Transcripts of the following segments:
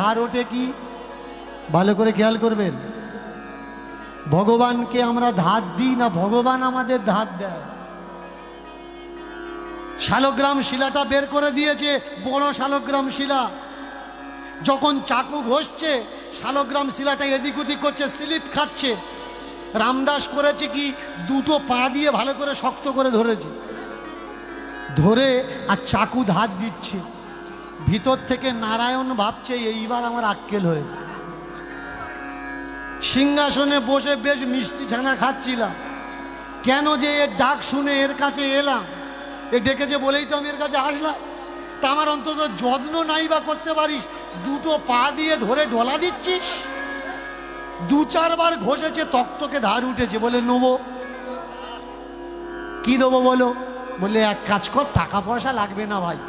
ধার ওঠে কি ভালো করে খেয়াল করবেন। ভগবানকে আমরা ধার দিই না, ভগবান আমাদের ধার দেয়। শালগ্রাম শিলাটা বের করে দিয়েছে, বড় শালগ্রাম শিলা। যখন চাকু ঘষছে শালগ্রাম শিলাটা এদিক ওদিক করছে, স্লিপ খাচ্ছে। রামদাস করেছে কি, দুটো পা দিয়ে ভালো করে শক্ত করে ধরেছে, ধরে আর চাকু ধার দিচ্ছে। ভিতর থেকে নারায়ণ ভাবছে এইবার আমার আক্কেল হয়েছে। সিংহাসনে বসে বেশ মিষ্টি ছানা খাচ্ছিলাম, কেন যে এর ডাক শুনে এর কাছে এলাম। এ ডেকেছে বলেই তো আমি এর কাছে আসলাম। তা আমার অন্তত যত্ন নাই বা করতে পারিস, দুটো পা দিয়ে ধরে ঢোলা দিচ্ছিস। দু চারবার ঘষেছে, তক্তকে ধার উঠেছে। বলে নেবো, কি দেবো বলো? বললে এক কাজ কর, টাকা পয়সা লাগবে না ভাই,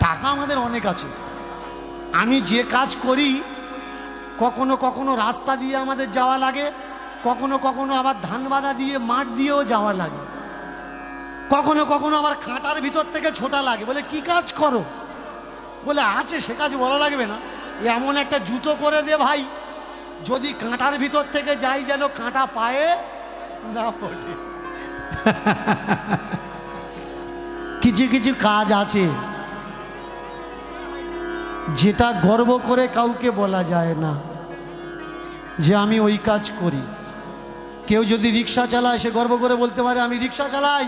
টাকা আমাদের অনেক আছে। আমি যে কাজ করি কখনো কখনো রাস্তা দিয়ে আমাদের যাওয়া লাগে, কখনো কখনো আবার ধান বাঁধা দিয়ে মাঠ দিয়েও যাওয়া লাগে, কখনো কখনো আবার খাঁটার ভিতর থেকে ছোটা লাগে। বলে কি কাজ করো? বলে আছে, সে কাজ বলা লাগবে না, এমন একটা জুতো করে দে ভাই, যদি কাঁটার ভিতর থেকে যাই যেন কাঁটা পায়ে না পড়ে। কিছু কিছু কাজ আছে যেটা গর্ব করে কাউকে বলা যায় না যে আমি ওই কাজ করি। কেউ যদি রিক্সা চালায় সে গর্ব করে বলতে পারে আমি রিক্সা চালাই।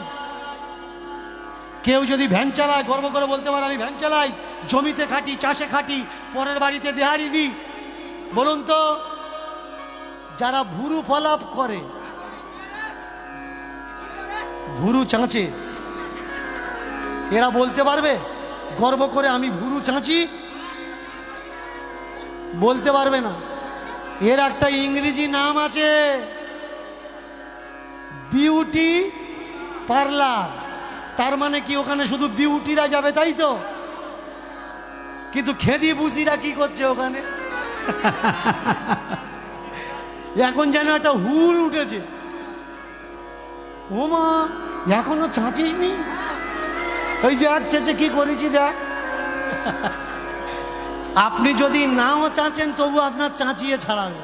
কেউ যদি ভ্যান চালায় গর্ব করে বলতে পারে আমি ভ্যান চালাই। জমিতে খাটি, চাষে খাটি, পরের বাড়িতে দেহারি দিই। বলুন তো, যারা ভুরু ফলাপ করে, ভুরু চাঁচে, এরা বলতে পারবে গর্ব করে আমি ভুরু চাঁচি? বলতে পারবে না। এর একটা ইংরেজি নাম আছে, বিউটি পার্লার। তার মানে কি ওখানে শুধু বিউটিরা যাবে তাই তো? কিন্তু খেদি বুঝিরা কি করছে ওখানে? এখন যেন একটা হুল উঠেছে, ও মা এখনো চাঁচিস নি? ওই দেখ চেঁচে কি করেছি দেখ। আপনি যদি নাও চাঁচেন তবু আপনার চাঁচিয়ে ছাড়াবে।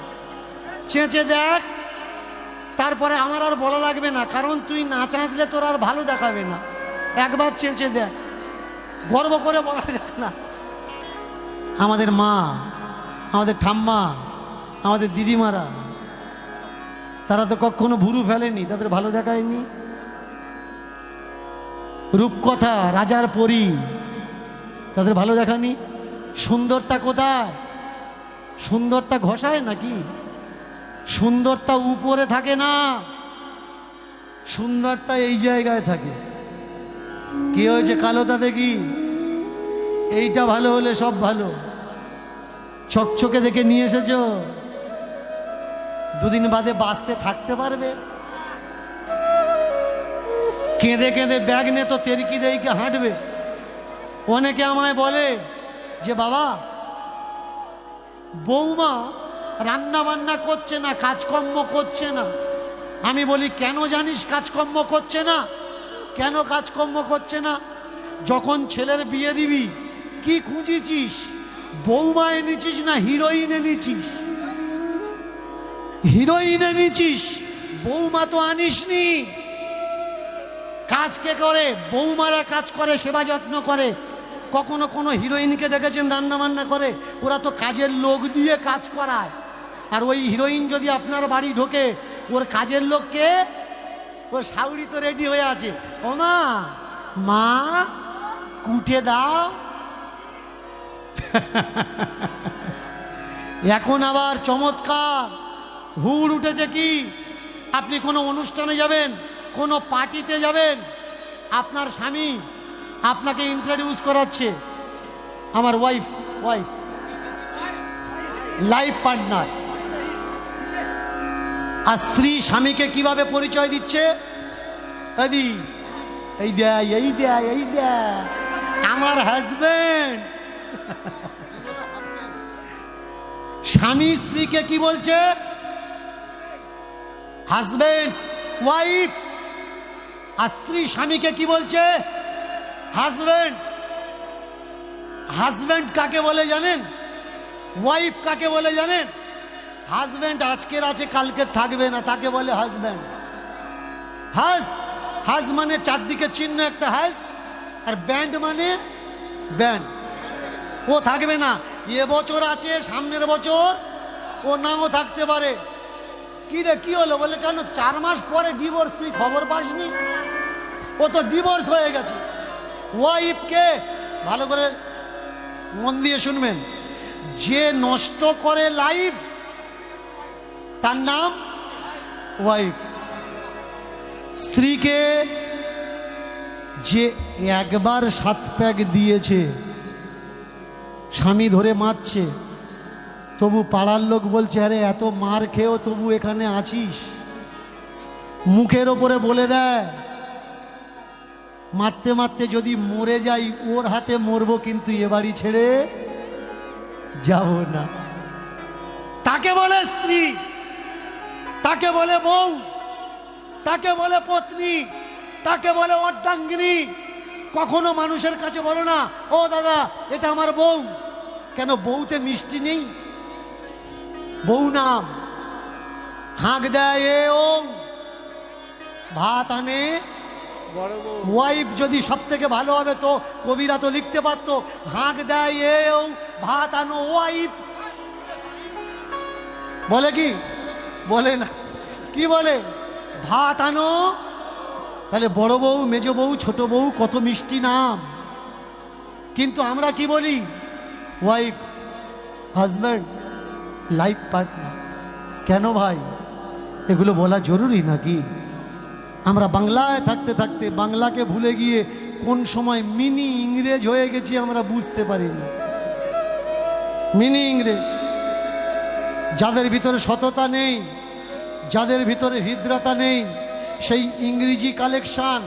চেঁচে দেখ, তারপরে আমার আর বলা লাগবে না, কারণ তুই না চাঁচলে তোর আর ভালো দেখাবে না। একবার চেঁচে দেখ, গর্ব করে বলা যায় না। আমাদের মা, আমাদের ঠাম্মা, আমাদের দিদিমারা, তারা তো কখনো ভুরু ফেলেনি, তাদের ভালো দেখায়নি। রূপকথা, রাজার পরী, তাদের ভালো দেখানি। সুন্দরতা কোথায়? সুন্দরতা ঘষায় নাকি? সুন্দরতা উপরে থাকে না, সুন্দরতা এই জায়গায় থাকে। কি হয়েছে কালোটা দেখি, এইটা ভালো হলে সব ভালো। চকচকে দেখে নিয়ে এসেছ, দুদিন বাদে বাঁচতে থাকতে পারবে? কেঁদে কেঁদে ব্যাগ নে তো তেরকি দেইকে হাঁটবে। অনেকে আমায় বলে যে বাবা বৌমা রান্না বান্না করছে না, কাজকর্ম করছে না। আমি বলি কেন জানিস কাজকর্ম করছে না? কেন কাজকর্ম করছে না? যখন ছেলের বিয়ে দিবি কি খুঁজেছিস? বৌমা এনেছিস না হিরোইন এনেছিস? হিরোইন এনেছিস, বৌমা তো আনিসনি। কাজ কে করে? বৌমারা কাজ করে, সেবা যত্ন করে। কখনো কোনো হিরোইনকে দেখেছেন রান্না বান্না করে? ওরা তো কাজের লোক দিয়ে কাজ করায়। আর ওই হিরোইন যদি আপনার বাড়ি ঢোকে, ওর কাজের লোককে, ওর শাউরি তো রেডি হয়ে আছে, ও মা মা কুটে দাও। এখন আবার চমৎকার হুড় উঠেছে কি, আপনি কোনো অনুষ্ঠানে যাবেন, কোনো পার্টিতে যাবেন, আপনার স্বামী আপনাকে ইন্ট্রোডিউস করাচ্ছে, আমার ওয়াইফ লাইফ পার্টনার। আর স্ত্রী স্বামীকে কিভাবে পরিচয় দিচ্ছে? এই দেয় আমার হাজবেন্ড। স্বামী স্ত্রীকে কি বলছে? Husband wife. আর স্ত্রী স্বামীকে কি বলছে? হাজবেন্ড। হাজবেন্ড কাকে বলে জানেন? ওয়াইফ কাকে বলে জানেন? হাজব্যান্ড আজকের আছে কালকে থাকবে না, তাকে বলে হাজব্যান্ড। হাজ মানে চারদিকে চিহ্ন একটা হাজ, আর ব্যান্ড মানে ব্যান্ড। ও থাকবে না, এ বছর আছে, সামনের বছর ও নাও থাকতে পারে। কি রে কি হলো? বলে কেন 4 মাস পরে ডিভোর্স, তুই খবর পাসনি? ও তো ডিভোর্স হয়ে গেছে। ওয়াইফকে ভালো করে মন দিয়ে শুনবেন, যে নষ্ট করে লাইফ তার নাম ওয়াইফ। স্ত্রীকে যে একবার 7 প্যাক দিয়েছে, স্বামী ধরে মারছে, তবু পাড়ার লোক বলছে আরে এত মার খেয়েও তবু এখানে আছিস, মুখের ওপরে বলে দেয় মারতে মারতে যদি মরে যাই ওর হাতে মরবো, কিন্তু এ বাড়ি ছেড়ে যাব না। তাকে বলে স্ত্রী, তাকে বলে বউ, তাকে বলে পত্নী, তাকে বলে অর্ধাঙ্গিনী। কখনো মানুষের কাছে বলো না ও দাদা এটা আমার বউ। কেন? বউতে মিষ্টি নেই? বউ নাম, হাঁক দেয় এ ও, ভাত আনে ওয়াইফ। যদি সব থেকে ভালো হবে তো কবিরা তো লিখতে পারতো, হাঁক দেয় এ ও, ভাত আনো ওয়াইফ। বলে কি? বলে না। কি বলে? ভাত আনো। তাহলে বড় বউ, মেজ বউ, ছোট বউ, কত মিষ্টি নাম। কিন্তু আমরা কি বলি? Wife, husband, life partner. কেন ভাই এগুলো বলা জরুরি নাকি? আমরা বাংলায় থাকতে থাকতে বাংলাকে ভুলে গিয়ে কোন সময় মিনি ইংরেজ হয়ে গেছি আমরা বুঝতে পারিনি। মিনি ইংরেজ। যাদের ভিতরে সততা নেই, যাদের ভিতরে হৃদ্রতা নেই, সেই ইংরেজি কালেকশন।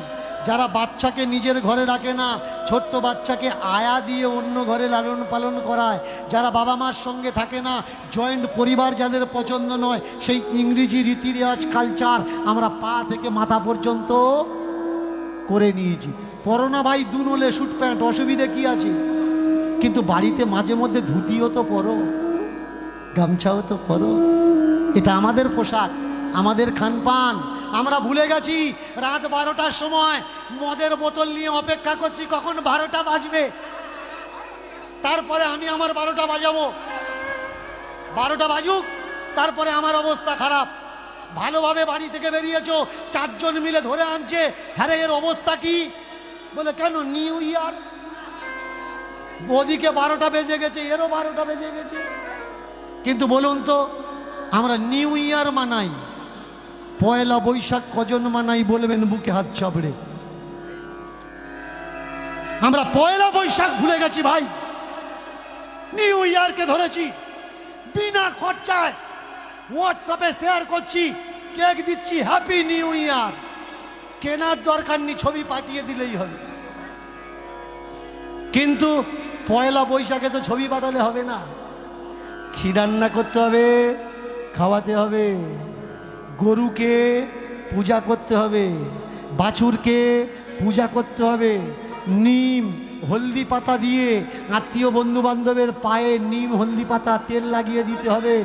যারা বাচ্চাকে নিজের ঘরে রাখে না, ছোট্ট বাচ্চাকে আয়া দিয়ে অন্য ঘরে লালন পালন করায়, যারা বাবা মার সঙ্গে থাকে না, জয়েন্ট পরিবার যাদের পছন্দ নয়, সেই ইংরেজি রীতি রেওয়াজ কালচার আমরা পা থেকে মাথা পর্যন্ত করে নিয়েছি। পরো না ভাই দুনলে স্যুট প্যান্ট, অসুবিধে কি আছে? কিন্তু বাড়িতে মাঝে মধ্যে ধুতিও তো পরো, গামছাও তো পরো। এটা আমাদের পোশাক, আমাদের খানপান। আমরা ভুলে গেছি। রাত 12টার সময় মদের বোতল নিয়ে অপেক্ষা করছি কখন 12টা বাজবে, তারপরে আমি আমার 12টা বাজাবো। 12টা বাজুক, তারপরে আমার অবস্থা খারাপ। ভালোভাবে বাড়ি থেকে বেরিয়েছো, 4 জন মিলে ধরে আনছে, হ্যাঁ এর অবস্থা কি? বলে কেন নিউ ইয়ার, ওদিকে 12টা বেজে গেছে, এরও 12টা বেজে গেছে। কিন্তু বলুন তো আমরা নিউ ইয়ার মানাই, পয়লা বৈশাখ কজন মানাই বলবেন বুকে হাত চাপড়ে? আমরা পয়লা বৈশাখ ভুলে গেছি ভাই, নিউ ইয়ারকে ধরেছি। বিনা খরচায় হোয়াটসঅ্যাপে শেয়ার করছি, কেক দিচ্ছি, হ্যাপি নিউ ইয়ার। কেনার দরকার নেই, ছবি পাঠিয়ে দিলেই হবে। কিন্তু পয়লা বৈশাখে তো ছবি পাঠালে হবে না, ক্ষীর রান্না করতে হবে, খাওয়াতে হবে, গরুকে পূজা করতে হবে, বাছুরকে পূজা করতে হবে, নিম হলদি পাতা দিয়ে আত্মীয় বন্ধু বান্ধবের পায়ে নিম হলদি পাতা তেল লাগিয়ে দিতে হবে,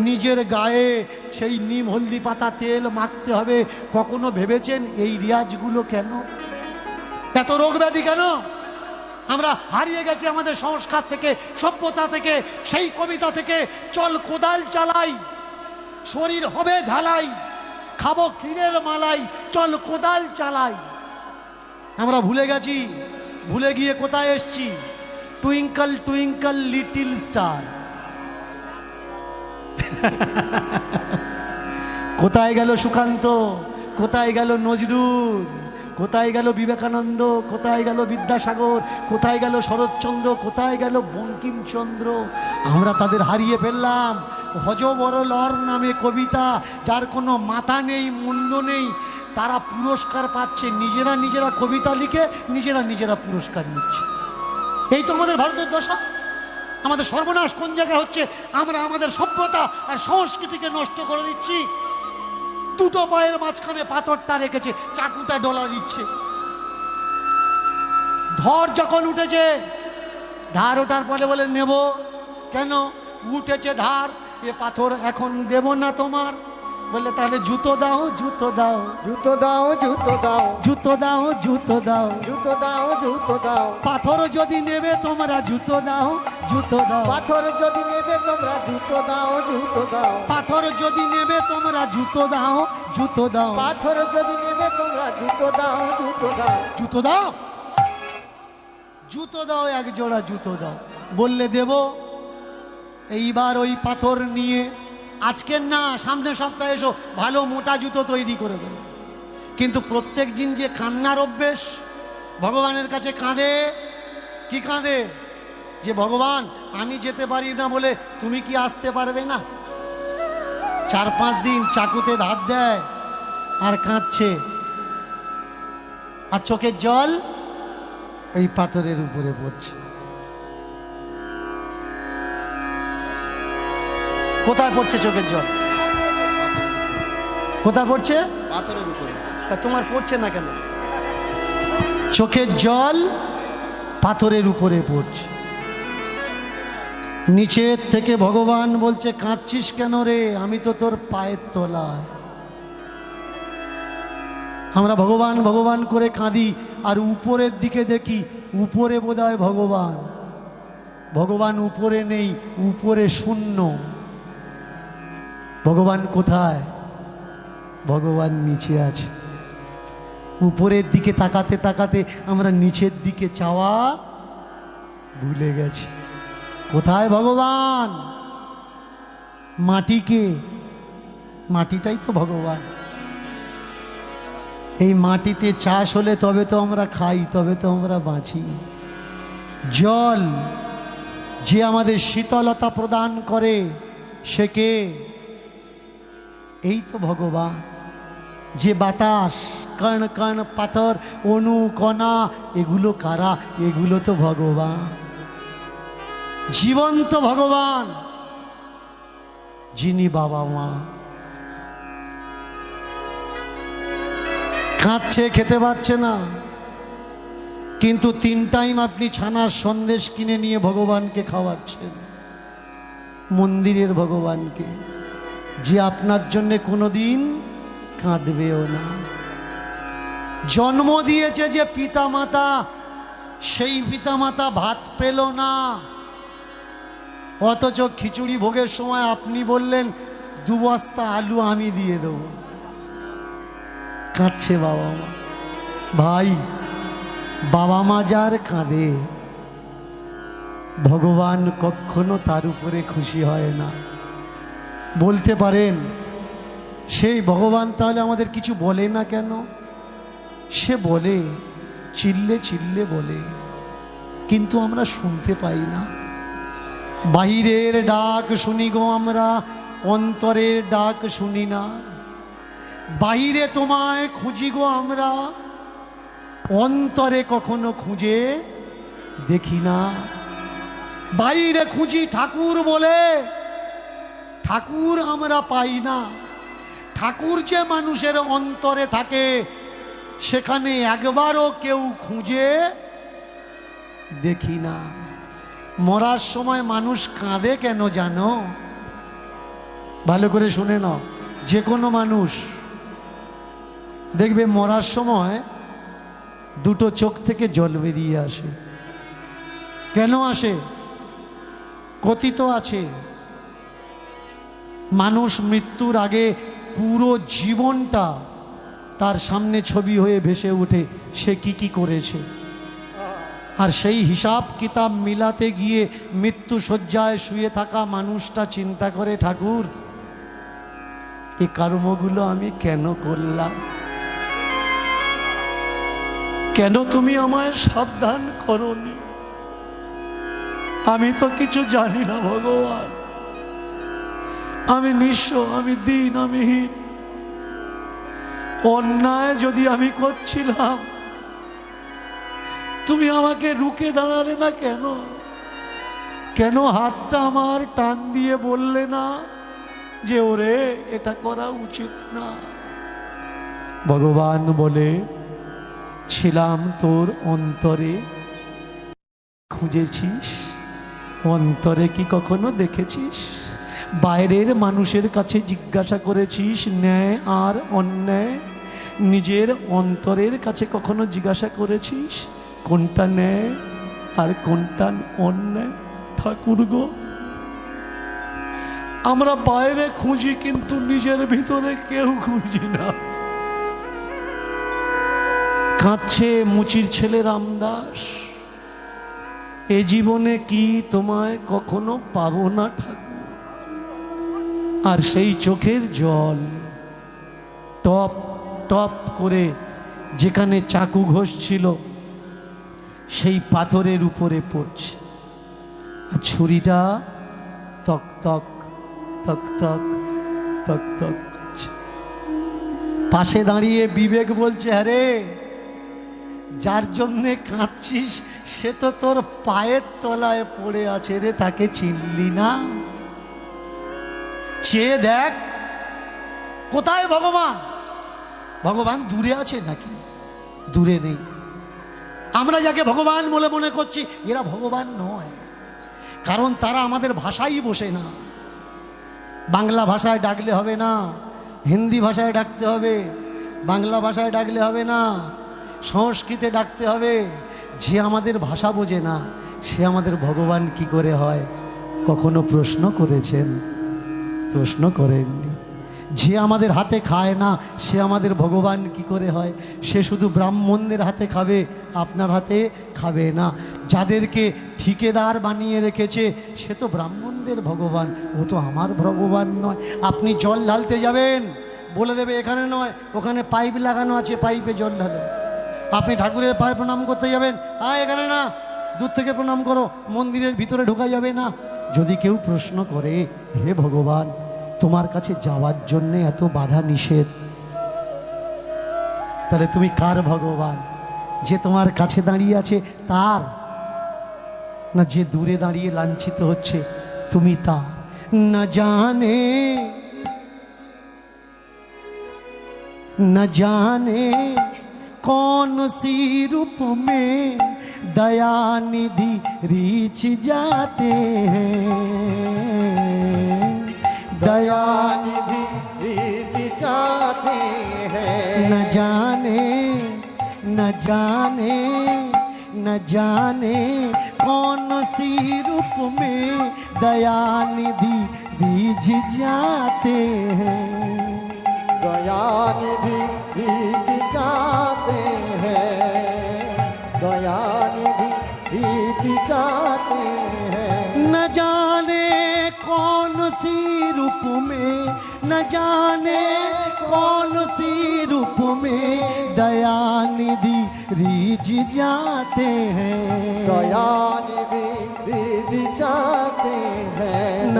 নিজের গায়ে সেই নিম হলদি পাতা তেল মাখতে হবে। কখনো ভেবেছেন এই রিয়াজগুলো কেন? এত রোগ ব্যাধি কেন? আমরা হারিয়ে গেছি আমাদের সংস্কার থেকে, সভ্যতা থেকে, সেই কবিতা থেকে। চল কোদাল চালাই, শরীর হবে ঝালাই, খাবো ক্ষীরের মালাই, চল কোদাল চালাই। আমরা ভুলে গেছি। ভুলে গিয়ে কোথায় এসছি? Twinkle twinkle little star. কোথায় গেল সুকান্ত? কোথায় গেল নজরুল? কোথায় গেল বিবেকানন্দ? কোথায় গেল বিদ্যাসাগর? কোথায় গেল শরৎচন্দ্র? কোথায় গেল বঙ্কিমচন্দ্র? আমরা তাদের হারিয়ে ফেললাম। হজবরলর নামে কবিতা, যার কোনো মাথা নেই, মুন্ড নেই, তারা পুরস্কার পাচ্ছে। নিজেরা নিজেরা কবিতা লিখে নিজেরা নিজেরা পুরস্কার নিচ্ছে। এই তো আমাদের ভারতের দশা। আমাদের সর্বনাশ কোন জায়গায় হচ্ছে? আমরা আমাদের সভ্যতা আর সংস্কৃতিকে নষ্ট করে দিচ্ছি। দুটো পায়ের মাঝখানে পাথরটা রেখেছে, চাকুটা ডলা দিচ্ছে। ধর যখন উঠেছে, ধার ওঠার পরে বলে নেব কেন? উঠেছে ধার, এ পাথর এখন দেব না তোমার। বললে তাহলে জুতো দাও, জুতো দাও, জুতো দাও, জুতো দাও, জুতো দাও, জুতো দাও, জুতো দাও, জুতো দাও। পাথর যদি নেবে তোমরা জুতো দাও, জুতো দাও, পাথর যদি নেবে তোমরা জুতো দাও, জুতো দাও। পাথর যদি নেবে তোমরা জুতো দাও, জুতো দাও, পাথর যদি নেবে তোমরা জুতো দাও, জুতো দাও। জুতো দাও, জুতো দাও, এক জোড়া জুতো দাও। বললে দেব। এইবার ওই পাথর নিয়ে, আজকের না সামনের সপ্তাহে এসো, ভালো মোটা জুতো তৈরি করে দেব। কিন্তু প্রত্যেক দিন যে কান্নার অভ্যেস, ভগবানের কাছে কাঁদে, কি কাঁদে? যে ভগবান আমি যেতে পারি না বলে তুমি কি আসতে পারবে না? 4-5 দিন চাকুতে ধার দেয় আর কাঁদছে, আর চোখের জল এই পাথরের উপরে পড়ছে। কোথায় পড়ছে চোখের জল? কোথায় পড়ছে? পাথরের উপরে। তা তোমার পড়ছে না কেন? চোখের জল পাথরের উপরে পড়ছে। নিচের থেকে ভগবান বলছে, কাঁদছিস কেন রে? আমি তো তোর পায়ের তলায়। আমরা ভগবান ভগবান করে কাঁদি, আর উপরের দিকে দেখি, উপরে বোধহয় ভগবান। ভগবান উপরে নেই, উপরে শূন্য। ভগবান কোথায়? ভগবান নিচে আছে। উপরের দিকে তাকাতে তাকাতে আমরা নিচের দিকে চাওয়া ভুলে গেছি। কোথায় ভগবান? মাটিকে, মাটিটাই তো ভগবান। এই মাটিতে চাষ হলে তবে তো আমরা খাই, তবে তো আমরা বাঁচি। জল যে আমাদের শীতলতা প্রদান করে, সে কে? এই তো ভগবান। যে বাতাস, কণ কণ পাথর, অনু কণা, এগুলো কারা? এগুলো তো ভগবান। জীবন্ত ভগবান, যিনি বাবা মা। কাঁদছে, খেতে পারছে না, কিন্তু 3 টাইম আপনি ছানার সন্দেশ কিনে নিয়ে ভগবানকে খাওয়াচ্ছেন। মন্দিরের ভগবানকে, যে আপনার জন্য কোনোদিন কাঁদবেও না। জন্ম দিয়েছে যে পিতামাতা, সেই পিতামাতা ভাত পেল না, অথচ খিচুড়ি ভোগের সময় আপনি বললেন 2 বস্তা আলু আমি দিয়ে দেব। কাঁদছে বাবা মা। ভাই, বাবা মা যার কাঁদে, ভগবান কখনো তার উপরে খুশি হয় না। বলতে পারেন, সেই ভগবান তাহলে আমাদের কিছু বলে না কেন? সে বলে, চিল্লে চিল্লে বলে, কিন্তু আমরা শুনতে পাই না। বাহিরের ডাক শুনি গো আমরা, অন্তরের ডাক শুনি না। বাহিরে তোমায় খুঁজি গো আমরা, অন্তরে কখনো খুঁজে দেখি না। বাইরে খুঁজি ঠাকুর বলে, ঠাকুর আমরা পাই না। ঠাকুর যে মানুষের অন্তরে থাকে, সেখানে একবারও কেউ খুঁজে দেখি না। মরার সময় মানুষ কাঁদে কেন জানো? ভালো করে শুনে নাও। যে কোনো মানুষ দেখবে মরার সময় 2টো চোখ থেকে জল বেরিয়ে আসে। কেন আসে? কথিত আছে, মানুষ মৃত্যুর আগে পুরো জীবনটা তার সামনে ছবি হয়ে ভেসে ওঠে, সে কি কি করেছে। আর সেই হিসাব কিতাব মিলাতে গিয়ে মৃত্যু শয্যায় শুয়ে থাকা মানুষটা চিন্তা করে, ঠাকুর এই কর্মগুলো আমি কেন করলাম? কেন তুমি আমায় সাবধান করনি? আমি তো কিছু জানি না ভগবান। আমি নিঃস্ব, আমি দীন, আমি হীন। অন্যায় যদি আমি করছিলাম, তুমি আমাকে রুখে দাঁড়ালে না কেন? কেন হাতটা আমার টান দিয়ে বললে না যে ওরে এটা করা উচিত না? ভগবান বলে, ছিলাম তোর অন্তরে, খুঁজেছিস অন্তরে কি কখনো দেখেছিস? বাইরের মানুষের কাছে জিজ্ঞাসা করেছিস ন্যায় আর অন্যায়? নিজের অন্তরের কাছে কখনো জিজ্ঞাসা করেছিস কোনটা ন্যায় আর কোনটা অন্যায়? ঠাকুর গো, আমরা বাইরে খুঁজি কিন্তু নিজের ভিতরে কেউ খুঁজি না। কাঁদছে মুচির ছেলে রামদাস, এ জীবনে কি তোমায় কখনো পাবো না ঠাকুর। আর সেই চোখের জল টপ টপ করে যেখানে চাকু ঘষছিল সেই পাথরের উপরে পড়ছে, আর ছুরিটা তক তক তক তক তক তক করছে। পাশে দাঁড়িয়ে বিবেক বলছে, আরে যার জন্যে কাঁদছিস সে তো তোর পায়ের তলায় পড়ে আছে রে, তাকে চিনলি না? চেয়ে দেখ কোথায় ভগবান। ভগবান দূরে আছে নাকি? দূরে নেই। আমরা যাকে ভগবান বলে মনে করছি এরা ভগবান নয়, কারণ তারা আমাদের ভাষাই বসে না। বাংলা ভাষায় ডাকলে হবে না, হিন্দি ভাষায় ডাকতে হবে, বাংলা ভাষায় ডাকলে হবে না, সংস্কৃতে ডাকতে হবে। যে আমাদের ভাষা বোঝে না সে আমাদের ভগবান কি করে হয়? কখনো প্রশ্ন করেছেন? প্রশ্ন করেননি। যে আমাদের হাতে খায় না সে আমাদের ভগবান কি করে হয়? সে শুধু ব্রাহ্মণদের হাতে খাবে, আপনার হাতে খাবে না। যাদেরকে ঠিকাদার বানিয়ে রেখেছে সে তো ব্রাহ্মণদের ভগবান, ও তো আমার ভগবান নয়। আপনি জল ঢালতে যাবেন, বলে দেবে এখানে নয়, ওখানে পাইপ লাগানো আছে, পাইপে জল ঢালো। আপনি ঠাকুরের পায়ে প্রণাম করতে যাবেন, এখানে না, দূর থেকে প্রণাম করো, মন্দিরের ভিতরে ঢোকা যাবে না। যদি কেউ প্রশ্ন করে, হে ভগবান তোমার কাছে যাওয়ার জন্য এত বাধা নিষেধ, তাহলে তুমি কার ভগবান? যে তোমার কাছে দাঁড়িয়ে আছে তার, না যে দূরে দাঁড়িয়ে লাঞ্ছিত হচ্ছে তুমি তার? না জানে कौन सी रूप में दया निधि रीछ जाते हैं, दया निधि रीत जाते हैं। न जाने कौन सी रूप में दया निधि रीछ जाते हैं, दया निधि रीत जाते हैं, दया निधि रीत जाते हैं। न जाने कौन सी रूप में, न जाने कौन सी रूप में दया निधि रीझ जाते हैं, दया निधि रीत जाते हैं। न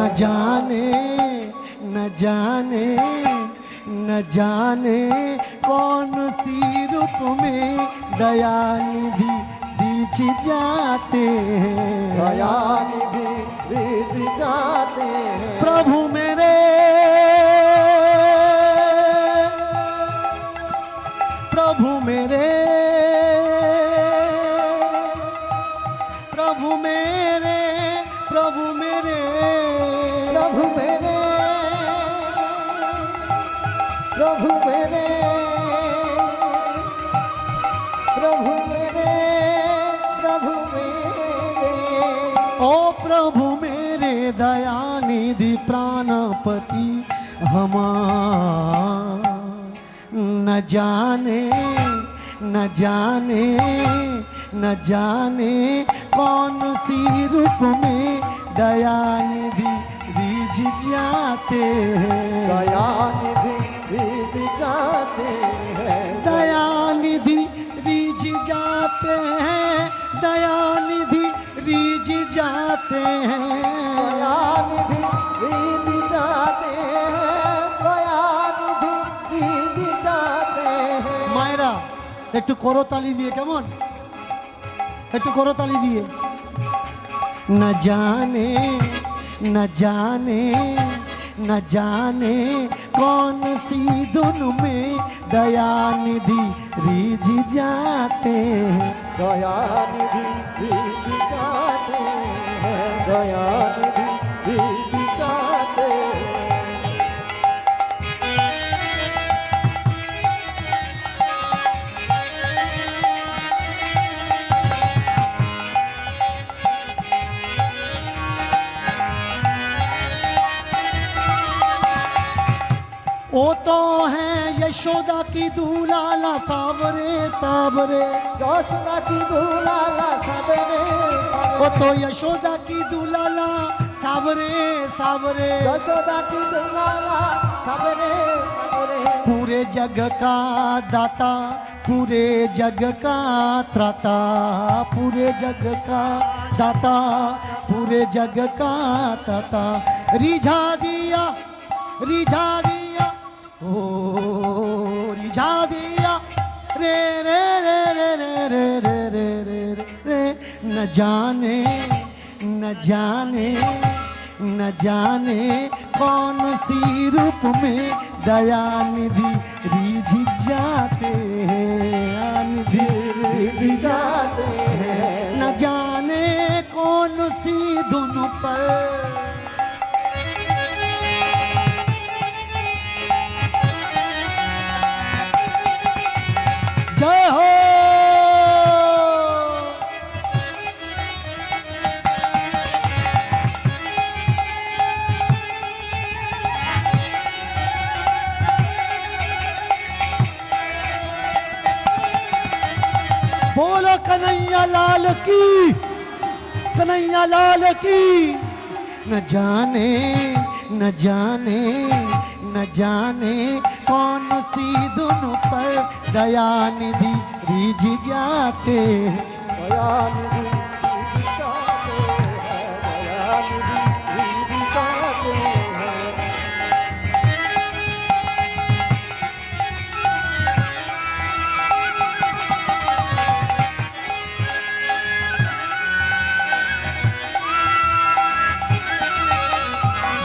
जाने कौन सी रूप में दया निधि रीझ जाते हैं, दया निधि रीत जाते हैं। प्रभु मेरे, प्रभु मेरे, प्रभु मेरे, प्रभु मेरे, प्रभु मेरे, प्रभु मेरे, प्रभु मेरे, प्रभु मेरे। ओ प्रभु मेरे दयानिधि प्राणपति हमार, न जाने कौन सी रूप में दयानिधि रीझ जाते हैं, दया निधि रीत जाते हैं। दयानिधि रीझ जाते हैं, दयानिधि रीझ जाते हैं, दया निधि रीत जाते हैं, दया निधि रीत जाते हैं। মায়েরা একটু করতালি দিয়ে, কেমন একটু করতালি দিয়ে। न जाने कौन सी धुन में दयानिधि रीझ जाते हैं, दया निधि रीत जाते हैं, दया निधि दिखाते वो तो है यशोदा की दूलाला सावरे सावरे, यशोदा की दूलाला सावरे वो तो यशोदा की दूलाला सावरे सावरे, यशोदा की दूलाला सावरे सावरे, पूरे जग का दाता पूरे जग का त्राता, पूरे जग का दाता पूरे जग का त्राता, रिझा दिया ओ रिझा दिया रे रे रे रे रे रे रे रे रे रे, न जाने कौन सी रूप में दया निधि रिझ जाते हैं, निधि रिझ जाते हैं, न जाने कौन सी धुन पर जय हो। बोलो कन्हैया लाल की, कन्हैया लाल की। न जाने कौन सी धुन पर दया निधि रिझ जाते हैं, दया निधि दिखाते हैं, दया निधि दिखाते हैं।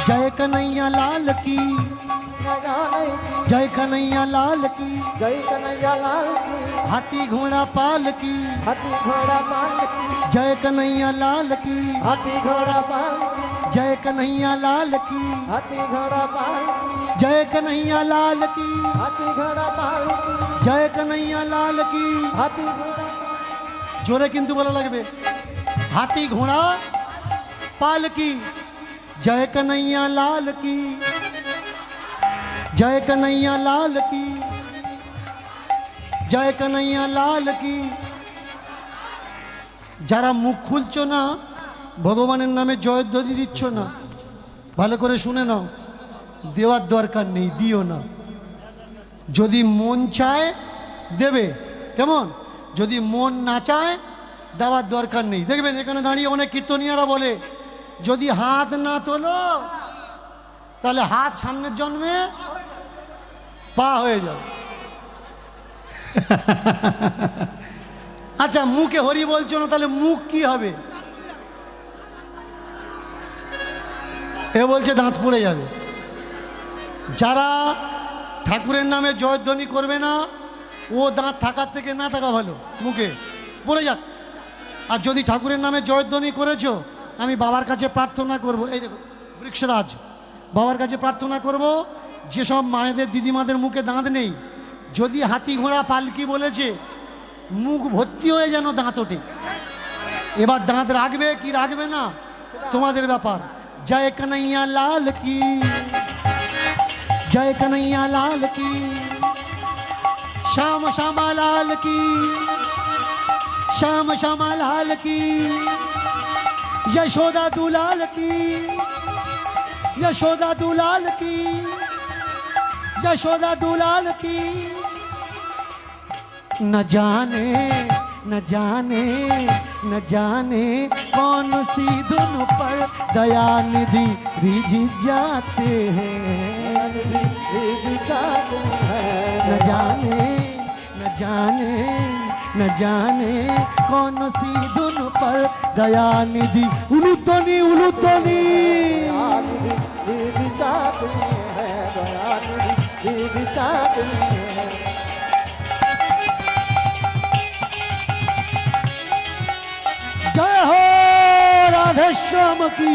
जय कन्हैया लाल की, जय कन्हैया लाल की, जय कन्हैया लाल की, हाथी घोड़ा पाल की, हाथी घोड़ा पाल की, जय कन्हैया लाल की, हाथी घोड़ा पाल की, जय कन्हैया लाल की, हाथी घोड़ा पाल की, जय कन्हैया लाल की, हाथी घोड़ा पाल की, जय कन्हैया लाल की। हाथी घोड़ा जोरे किंतु बोला लगबे, हाथी घोड़ा पाल की, जय कन्हैया लाल की, जय कन्हैया लाल की, जय कन्हैया लाल की। যারা মুখ খুলছো না ভগবানের নামে জয়ধ্বনি দিচ্ছ না, ভালো করে শুনে নাও, দেওয়ার দরকার নেই, দিও না। যদি মন চায় দেবে, কেমন? যদি মন না চায় দেওয়ার দরকার নেই। দেখবেন এখানে দাঁড়িয়ে অনেক কীর্তনিয়ারা বলে যদি হাত না তোলো তাহলে হাত সামনের জন্মে পা হয়ে যাবে। আচ্ছা, মুখে হরি বলছো না, তাহলে মুখ কি হবে? এ বলছে দাঁত পড়ে যাবে। যারা ঠাকুরের নামে জয়ধ্বনি করবে না, ও দাঁত থাকার থেকে না থাকা ভালো, মুখে পড়ে যাক। আর যদি ঠাকুরের নামে জয়ধ্বনি করেছো, আমি বাবার কাছে প্রার্থনা করব, এই দেখো বৃক্ষরাজ, বাবার কাছে প্রার্থনা করব, যেসব মায়েদের দিদিমাদের মুখে দাঁত নেই, যদি হাতি ঘোড়া পালকি বলেছে, মুখ ভর্তি হয়ে যেন দাঁত ওঠে। এবার দাঁত রাখবে কি রাখবে না তোমাদের ব্যাপার। জয় কন্হैया লাল কি, जय कन्हैया लाल की, श्याम श्यामा लाल की, श्याम श्यामा लाल की, यशोदा दुलाल की, यशोदा दुलाल की, यशोदा दुलाल की। न जाने कौन सी धुन पर दया निधि रिझ जाते हैं, न जाने कौन सी धुन पर दया निधि। उलूतनी उलूतनी जय हो राधेश्वर। श्याम की।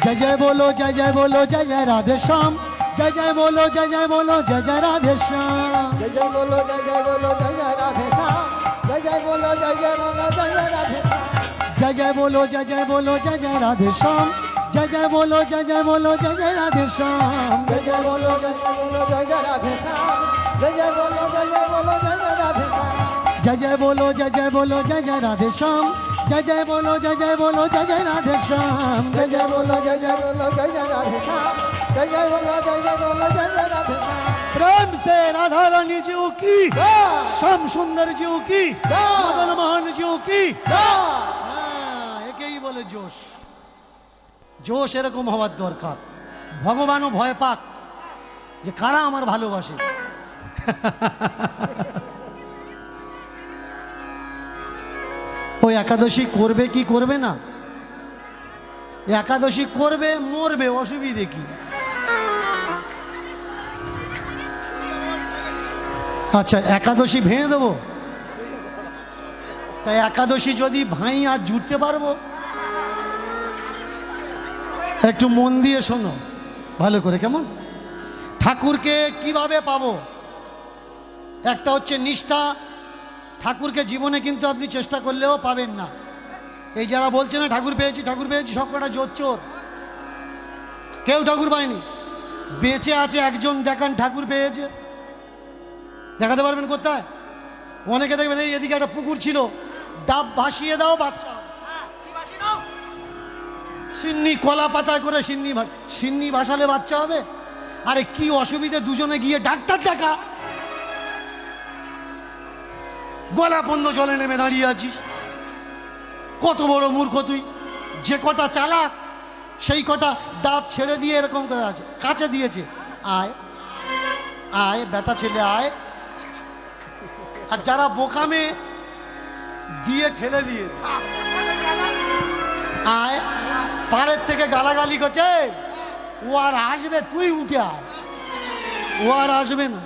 जय जय बोलो जय जय बोलो जय जय राधे श्याम। जय जय बोलो जय जय बोलो जय जय राधे श्याम। जय जय बोलो जय जय बोलो जय जय राधे श्याम। जय जय बोलो जय जय बोलो जय जय राधे श्याम। जय जय बोलो जय जय बोलो जय जय राधे श्याम। जय जय बोलो जय जय बोलो जय जय राधे श्याम। जय जय बोलो जय जय बोलो जय जय राधे श्याम। जय जय बोलो जय जय बोलो जय जय राधे श्याम। जय जय बोलो जय जय बोलो जय जय राधे श्याम। जय जय बोलो जय जय बोलो जय जय राधे श्याम। जय जय बोलो जय जय बोलो जय जय राधे श्याम। जय जय बोलो जय जय बोलो जय जय राधे श्याम। प्रेम से राधा रानी जी की, श्याम सुंदर जी की, मदन मोहन जी की। একেই বলে জোশ। জোশ এরকম হওয়ার দরকার। ভগবানও ভয় পাক যে কারা আমার ভালোবাসে। ওই একাদশী করবে কি করবে না, একাদশী করবে মরবে, অসুবিধে কি? আচ্ছা একাদশী ভেঙে দেবো, তাই একাদশী যদি ভাই আর জুটতে পারবো? একটু মন দিয়ে শোনো ভালো করে। কেমন ঠাকুরকে কিভাবে পাবো? একটা হচ্ছে নিষ্ঠা। ঠাকুরকে জীবনে কিন্তু আপনি চেষ্টা করলেও পাবেন না। এই যারা বলছে না ঠাকুর পেয়েছি ঠাকুর পেয়েছি, সব কটা জোচ্চোর। কেউ ঠাকুর পায়নি। বেঁচে আছে একজন দেখান ঠাকুর পেয়েছে, দেখাতে পারবেন কোথায়? অনেকে দেখবেন এই এদিকে একটা পুকুর ছিল, ডাব ভাসিয়ে দাও বাচ্চা, সিন্নি কলা পাতায় করে সিন্নি ভাসালে বাচ্চা হবে। আরে কি অসুবিধে, দুজনে গিয়ে ডাক্তার দেখা। গলা পণ্য জলে নেমে দাঁড়িয়ে আছিস, কত বড় মূর্খ তুই। যে কটা চালাক সেই কটা ডাব ছেড়ে দিয়ে এরকম করে আছে, কাছে দিয়েছে, আয় আয় বেটা ছেলে আয়। আর যারা বোকামে দিয়ে ঠেলে দিয়ে আয়, পাড়ের থেকে গালাগালি করছে, ও আর আসবে, তুই উঠে আয়, ও আর আসবে না।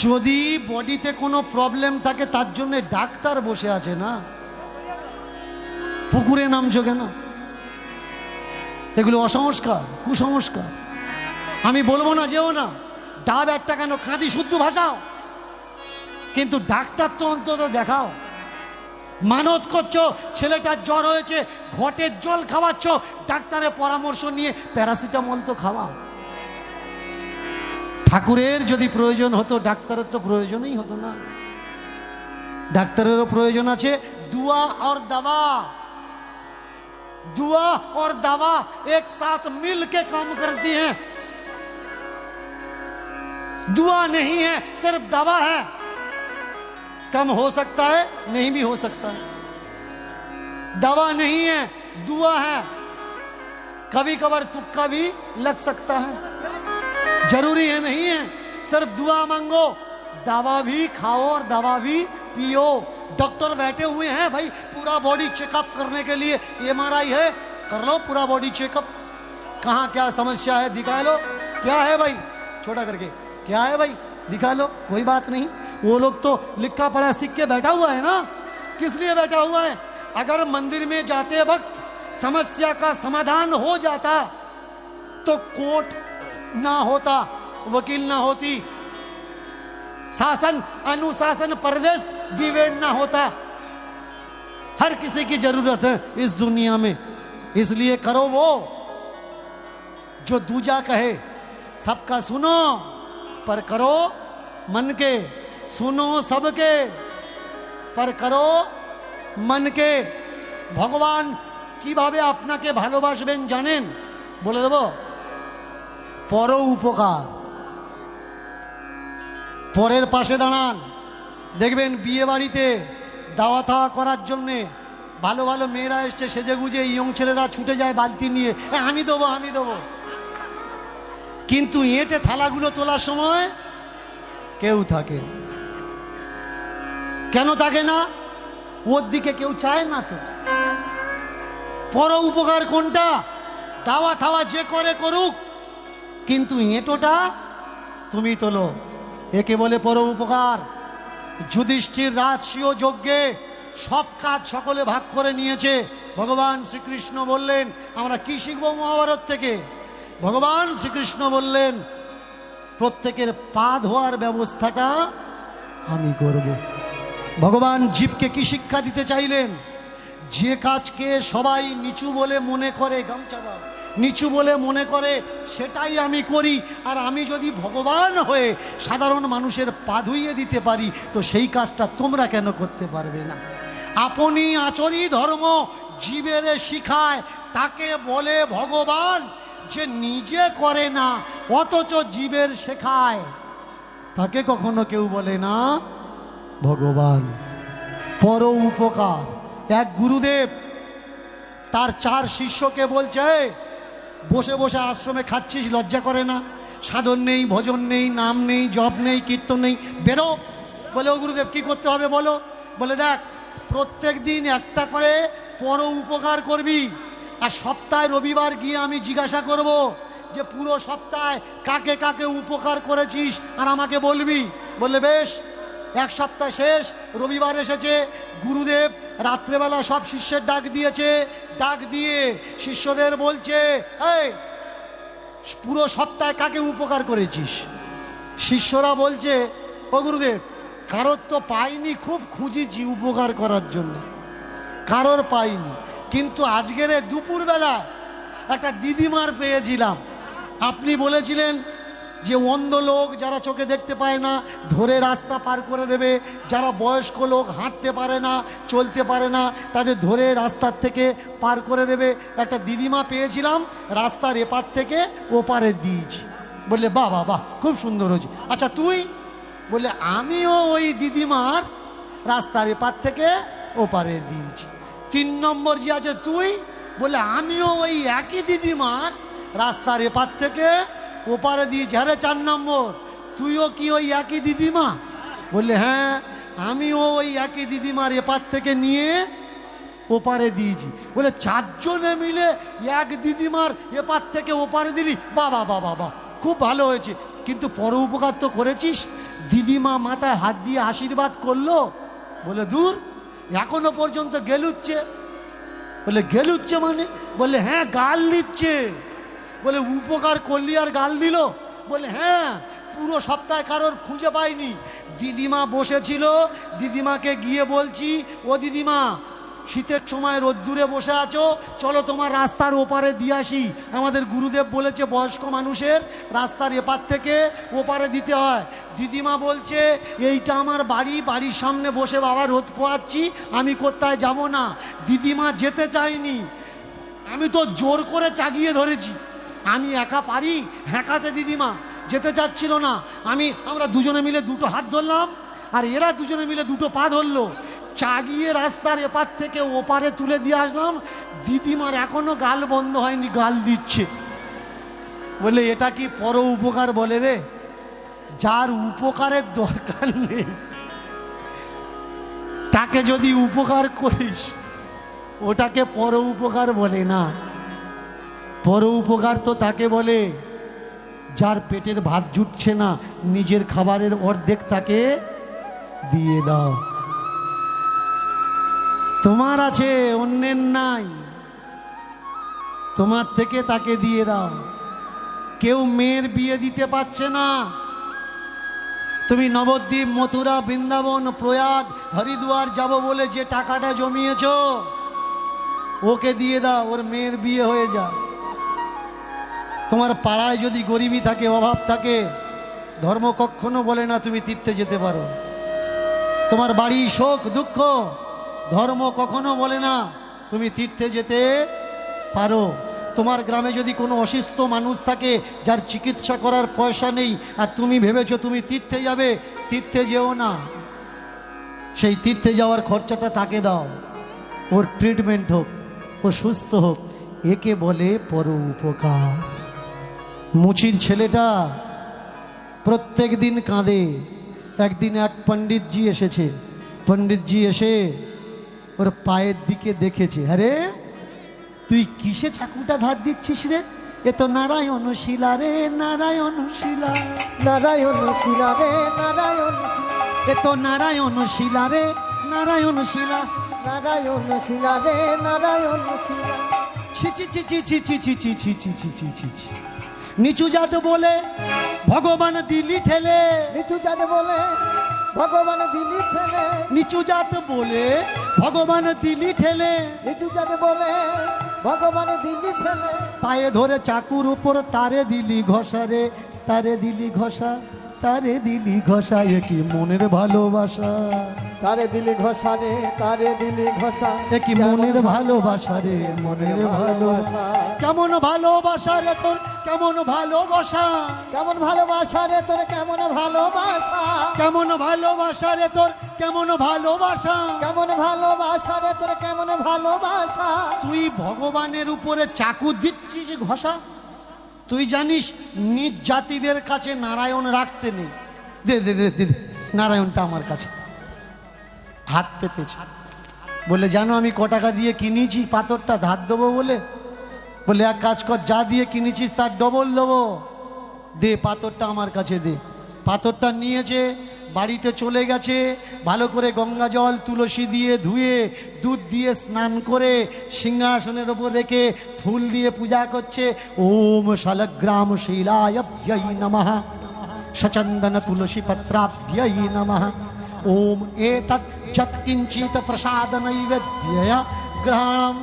যদি বডিতে কোনো প্রবলেম থাকে তার জন্য ডাক্তার বসে আছে না, পুকুরে নামছো কেন? এগুলো অসংস্কার, কুসংস্কার। আমি বলবো না যেও না, ডাব একটা কেন, কাঁদি শুদ্ধ ভাষাও, কিন্তু ডাক্তার তো অন্তত দেখাও। মানত করছো ছেলেটার জ্বর হয়েছে, ঘটের জল খাওয়াচ্ছ, ডাক্তারের পরামর্শ নিয়ে প্যারাসিটামল তো খাওয়াও। ঠাকুরের যদি প্রয়োজন হতো ডাক্তারের তো প্রয়োজনই হতো না। ডাক্তারেরও প্রয়োজন আছে। दुआ और दवा, दुआ और दवा एक साथ मिल के काम करती हैं। दुआ नहीं है, सिर्फ दवा है। कम हो सकता है, नहीं भी हो सकता है। दवा नहीं है, दुआ है। कभी कभार तुक्का भी लग सकता है, जरूरी है नहीं है। सिर्फ दुआ मांगो, दवा भी खाओ और दवा भी पियो। डॉक्टर बैठे हुए हैं भाई पूरा बॉडी चेकअप करने के लिए। एमआरआई है, कर लो पूरा बॉडी चेकअप। कहाँ क्या समस्या है दिखा लो। क्या है भाई, छोटा करके क्या है भाई दिखा लो, कोई बात नहीं। वो लोग तो लिखा पढ़ा सीख के बैठा हुआ है ना। किस लिए बैठा हुआ है? अगर मंदिर में जाते वक्त समस्या का समाधान हो जाता तो कोर्ट ना होता, वकील ना होती, शासन अनुशासन प्रदेश विवेक ना होता। हर किसी की जरूरत है इस दुनिया में, इसलिए करो वो जो दूजा कहे। सबका सुनो पर करो मन के, सुनो सबके पर करो मन के। ভগবান কিভাবে আপনাকে ভালোবাসবেন জানেন? বলে দেব, পর উপকার। পরের পাশে দাঁড়ান, দেখবেন বিয়ে বাড়িতে দাওয়া থাওয়া করার জন্যে ভালো ভালো মেয়েরা এসছে সেজে গুজে, ইয়ং ছেলেরা ছুটে যায় বালতি নিয়ে, আমি দেবো আমি দেবো। কিন্তু এঁটে থালাগুলো তোলার সময় কেউ থাকে না। কেন থাকে না? ওর দিকে কেউ চায় না তো। পর উপকার কোনটা? দাওয়া থাওয়া যে করে করুক, কিন্তু এঁটোটা তুমি তোলো, একে বলে পর উপকার। যুধিষ্ঠির রাজসূয় যজ্ঞে সব কাজ সকলে ভাগ করে নিয়েছে। ভগবান শ্রীকৃষ্ণ বললেন, আমরা কি শিখব মহাভারত থেকে? ভগবান শ্রীকৃষ্ণ বললেন, প্রত্যেকের পা ধোয়ার ব্যবস্থাটা আমি করব। ভগবান জীবকে কি শিক্ষা দিতে চাইলেন? যে কাজকে সবাই নিচু বলে মনে করে, গামছা দাও, নিচু বলে মনে করে সেটাই আমি করি। আর আমি যদি ভগবান হয়ে সাধারণ মানুষের পা ধুইয়ে দিতে পারি, তো সেই কাজটা তোমরা কেন করতে পারবে না? আপনি আচরি ধর্ম জীবের শিখায়, তাকে বলে ভগবান। যে নিজে করে না অথচ জীবের শেখায়, তাকে কখনো কেউ বলে না ভগবান। পর উপকার। এক গুরুদেব তার 4 শিষ্যকে বলছে, বসে বসে আশ্রমে খাচ্ছিস, লজ্জা করে না? সাধন নেই, ভজন নেই, নাম নেই, জপ নেই, কীর্তন নেই, বেরো। বলে, ও গুরুদেব কি করতে হবে বলো? বলে, দেখ, প্রত্যেক দিন একটা করে পর উপকার করবি, আর সপ্তাহে রবিবার গিয়ে আমি জিজ্ঞাসা করব যে পুরো সপ্তাহে কাকে কাকে উপকার করেছিস, আর আমাকে বলবি। বললে বেশ। এক সপ্তাহ শেষ, রবিবার এসেছে। গুরুদেব রাত্রেবেলা সব শিষ্যের ডাক দিয়েছে। ডাক দিয়ে শিষ্যদের বলছে, এই পুরো সপ্তাহে কাকে উপকার করেছিস? শিষ্যরা বলছে, ও গুরুদেব, কারোর তো পাইনি, খুব খুঁজেছি উপকার করার জন্য, কারোর পাইনি। কিন্তু আজকের দুপুরবেলা একটা দিদিমার পেয়েছিলাম। আপনি বলেছিলেন যে অন্ধ লোক যারা চোখে দেখতে পায় না ধরে রাস্তা পার করে দেবে, যারা বয়স্ক লোক হাঁটতে পারে না, চলতে পারে না, তাদের ধরে রাস্তার থেকে পার করে দেবে। একটা দিদিমা পেয়েছিলাম, রাস্তার এপার থেকে ওপারে দিয়েছি। বললে, বাহ বাহ বাহ, খুব সুন্দর হয়েছে। আচ্ছা তুই? বলে, আমিও ওই দিদিমার রাস্তার এপার থেকে ওপারে দিয়েছি। 3 নম্বর যে আছে তুই? বলে, আমিও ওই একই দিদিমার রাস্তার এপার থেকে ওপারে দিয়েছি। আরে 4 নম্বর, তুইও কি ওই একই দিদিমা? বললে, হ্যাঁ, আমিও ওই একই দিদিমার এপার থেকে নিয়ে ওপারে দিয়েছি। বলে, 4 জনে মিলে এক দিদিমার এপার থেকে ওপারে দিলি? বাবা বাবা বাবা, খুব ভালো হয়েছে। কিন্তু পর উপকার তো করেছিস। দিদিমা মাথায় হাত দিয়ে আশীর্বাদ করলো। বলে, দূর, এখনো পর্যন্ত গেলুচ্ছে। বলে, গেলুচ্ছে মানে? বলে, হ্যাঁ, গাল দিচ্ছে। বলে, উপকার করলি আর গাল দিল? বলে, হ্যাঁ, পুরো সপ্তাহে কারোর খুঁজে পাইনি। দিদিমা বসেছিল, দিদিমাকে গিয়ে বলছি, ও দিদিমা, শীতের সময় রোদ্দুরে বসে আছো, চলো তোমার রাস্তার ওপারে দিয়ে আসি। আমাদের গুরুদেব বলেছে বয়স্ক মানুষের রাস্তার এপার থেকে ওপারে দিতে হয়। দিদিমা বলছে, এইটা আমার বাড়ি, বাড়ির সামনে বসে বাবা রোদ পোয়াচ্ছি, আমি কোথায় যাব না। দিদিমা যেতে চাইনি, আমি তো জোর করে চাগিয়ে ধরেছি। আমি একা পারি হ্যাঁকাতে, দিদিমা যেতে চাচ্ছিল না। আমরা দুজনে মিলে 2টো হাত ধরলাম, আর এরা দুজনে মিলে 2টো পা ধরলো। চাগিয়ে রাস্তার এপার থেকে ওপারে তুলে দিয়ে আসলাম। দিদিমার এখনো গাল বন্ধ হয়নি, গাল দিচ্ছে। বলে, এটা কি পর উপকার বলে রে? যার উপকারের দরকার নেই তাকে যদি উপকার করিস, ওটাকে পর উপকার বলে না। পর উপকার তো তাকে বলে যার পেটের ভাত জুটছে না, নিজের খাবারের অর্ধেক তাকে দিয়ে দাও। তোমার আছে, অন্যের নাই, তোমার থেকে তাকে দিয়ে দাও। কেউ মেয়ের বিয়ে দিতে পারছে না, তুমি নবদ্বীপ, মথুরা, বৃন্দাবন, প্রয়াগ, হরিদ্বার যাব বলে যে টাকাটা জমিয়েছ, ওকে দিয়ে দাও, ওর মেয়ের বিয়ে হয়ে যায়। তোমার পাড়ায় যদি গরিবী থাকে, অভাব থাকে, ধর্ম কখনো বলে না তুমি তীর্থে যেতে পারো। তোমার বাড়ি শোক দুঃখ, ধর্ম কখনো বলে না তুমি তীর্থে যেতে পারো। তোমার গ্রামে যদি কোনো অসুস্থ মানুষ থাকে, যার চিকিৎসা করার পয়সা নেই, আর তুমি ভেবেছো তুমি তীর্থে যাবে, তীর্থে যেও না। সেই তীর্থে যাওয়ার খরচাটা তাকে দাও, ওর ট্রিটমেন্ট হোক, ও সুস্থ হোক। একে বলে পর উপকার। মুচির ছেলেটা প্রত্যেক দিন কাঁদে। একদিন এক পণ্ডিতজি এসেছে, পণ্ডিতজি এসে ওর পায়ের দিকে দেখেছে। আরে তুই কিসে চাকুটা ধার দিচ্ছিস রে? এ তো নারায়ণ শিলা রে নারায়ণ শিলা, নারায়ণ শিলা রে নারায়ণ এ তো নারায়ণ শিলা রে নারায়ণ শিলা। নারায়ণ শিলা রে নারায়ণ শিলা। ছি ছি ছি ছি ছি ছি ছি ছি ছি ছি ছি ছি ছি ছি। নিচু জাত বলে ভগবান দিলি ঠেলে, নিচু জাত বলে ভগবান দিলি ফেলে, নিচু জাত বলে ভগবান দিলি ঠেলে, নিচু জাত বলে ভগবান দিলি ফেলে। পায়ে ধরে চাকুর উপর তারে দিলি ঘষা রে, তারে দিলি ঘষা, তারে দিলি ঘষা। এ কি মনের ভালোবাসা, তারে দিলি ঘষা রে তারে দিলি ঘষা। এ কি মনের ভালোবাসা রে, মনের ভালোবাসা। কেমন ভালোবাসা রে তোর, কেমন ভালোবাসা, কেমন ভালোবাসা রে তোর কেমন ভালোবাসা, কেমন ভালোবাসা রে তোর, কেমন ভালোবাসা। কেমন ভালোবাসা রে তোর কেমন ভালোবাসা। তুই ভগবানের উপরে চাকু দিচ্ছিস ঘষা। তুই জানিস নিজ জাতিদের কাছে নারায়ণ রাখতে নেই। দে দে দে দে দে, নারায়ণটা আমার কাছে। হাত পেতেছে, বলে জানো আমি ক টাকা দিয়ে কিনেছি পাথরটা, ধার দেবো বলে। বলে এক কাজ কর, যা দিয়ে কিনেছিস তার ডবল দেবো, দে পাথরটা আমার কাছে দে। পাথরটা নিয়েছে, বাড়িতে চলে গেছে, ভালো করে গঙ্গা জল তুলসী দিয়ে ধুয়ে দুধ দিয়ে স্নান করে সিংহাসনের ওপর রেখে ফুল দিয়ে পূজা করছে। ওম শালগ্রাম শিলায়ভ্যৈ নমঃ, সচন্দন তুলসী পত্রাভ্যৈ নমঃ। ওম এতৎ যৎকিঞ্চিত প্রসাদ নৈবেদ্যয় গ্রহণম।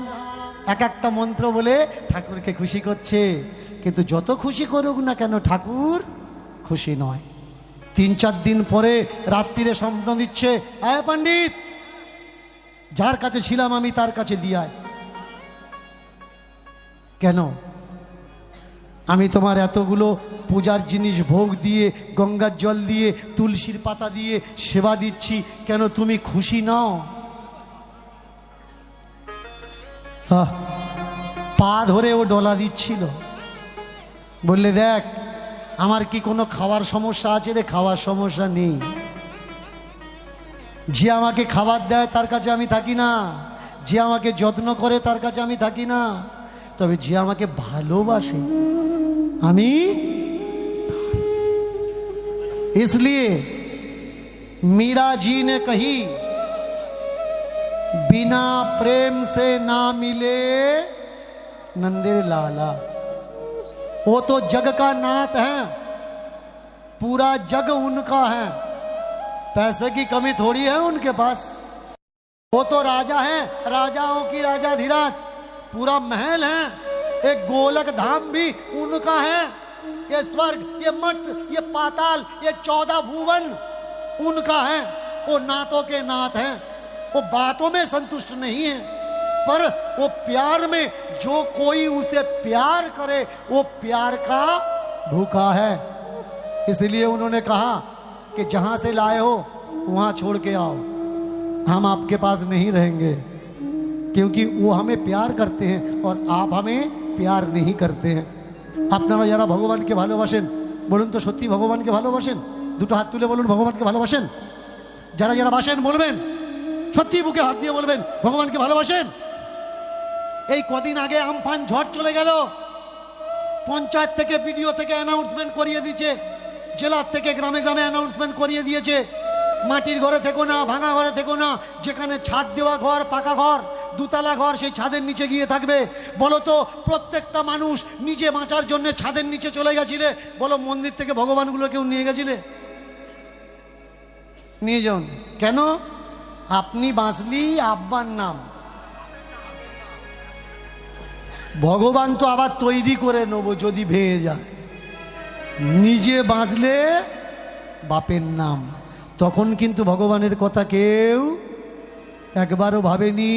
এক একটা মন্ত্র বলে ঠাকুরকে খুশি করছে। কিন্তু যত খুশি করুক না কেন ঠাকুর খুশি নয়। 3-4 দিন পরে রাত্রিরে স্বপ্ন দিচ্ছে, আয় পণ্ডিত, যার কাছে ছিলাম আমি তার কাছে দিয়ায়। কেন? আমি তোমার এতগুলো পূজার জিনিস ভোগ দিয়ে, গঙ্গার জল দিয়ে, তুলসীর পাতা দিয়ে সেবা দিচ্ছি, কেন তুমি খুশি নাও? পা ধরে ও ডলা দিচ্ছিল। বললে দেখ আমার কি কোনো খাওয়ার সমস্যা আছে রে? খাওয়ার সমস্যা নেই। যে আমাকে খাবার দেয় তার কাছে আমি থাকি না, যে আমাকে যত্ন করে তার কাছে আমি থাকি না, তবে যে আমাকে ভালোবাসে আমি। इसलिए मीरा जी ने कही, बिना प्रेम से ना मिले नंदेर लाला। वो तो जग का नाथ है, पूरा जग उनका है, पैसे की कमी थोड़ी है उनके पास। वो तो राजा है, राजाओं की राजा धीराज, पूरा महल है, एक गोलक धाम भी उनका है। ये स्वर्ग, ये मर्त्य, ये पाताल, ये 14 भुवन उनका है। वो नातों के नाथ हैं। वो बातों में संतुष्ट नहीं है, पर वो प्यार में जो कोई उसे प्यार करे वो प्यार का भूखा है। इसलिए उन्होंने कहा कि जहां से लाए हो वहां छोड़ के आओ, हम आपके पास नहीं रहेंगे, क्योंकि वो हमें प्यार करते हैं और आप हमें प्यार नहीं करते हैं। আপনারা যারা ভগবানকে ভালোবাসেন বলুন তো সত্যি ভগবানকে ভালোবাসেন? দুটো হাত তুলে বলুন ভগবানকে ভালোবাসেন। যারা যারা বাসেন বলবেন, সত্যি বুকে হাত দিয়ে বলবেন ভগবানকে ভালোবাসেন। এই কদিন আগে আমফান ঝড় চলে গেল, পঞ্চায়েত থেকে বিডিও থেকে অ্যানাউন্সমেন্ট করিয়ে দিয়েছে, জেলার থেকে গ্রামে গ্রামে অ্যানাউন্সমেন্ট করিয়ে দিয়েছে, মাটির ঘরে থেকো না, ভাঙা ঘরে থেকো না, যেখানে ছাদ দেওয়া ঘর, পাকা ঘর, দুতলা ঘর, সেই ছাদের নিচে গিয়ে থাকবে। বলো তো প্রত্যেকটা মানুষ নিজে বাঁচার জন্য ছাদের নিচে চলে গেছিলে? বলো মন্দির থেকে ভগবানগুলো কেউ নিয়ে গেছিলে? নিয়ে যান কেন? আপনি বাঁচলি আব্বার নাম, ভগবান তো আবার তৈরি করে নেবো যদি ভেঙে যায়। নিজে বাঁচলে বাপের নাম, তখন কিন্তু ভগবানের কথা কেউ একবারও ভাবেনি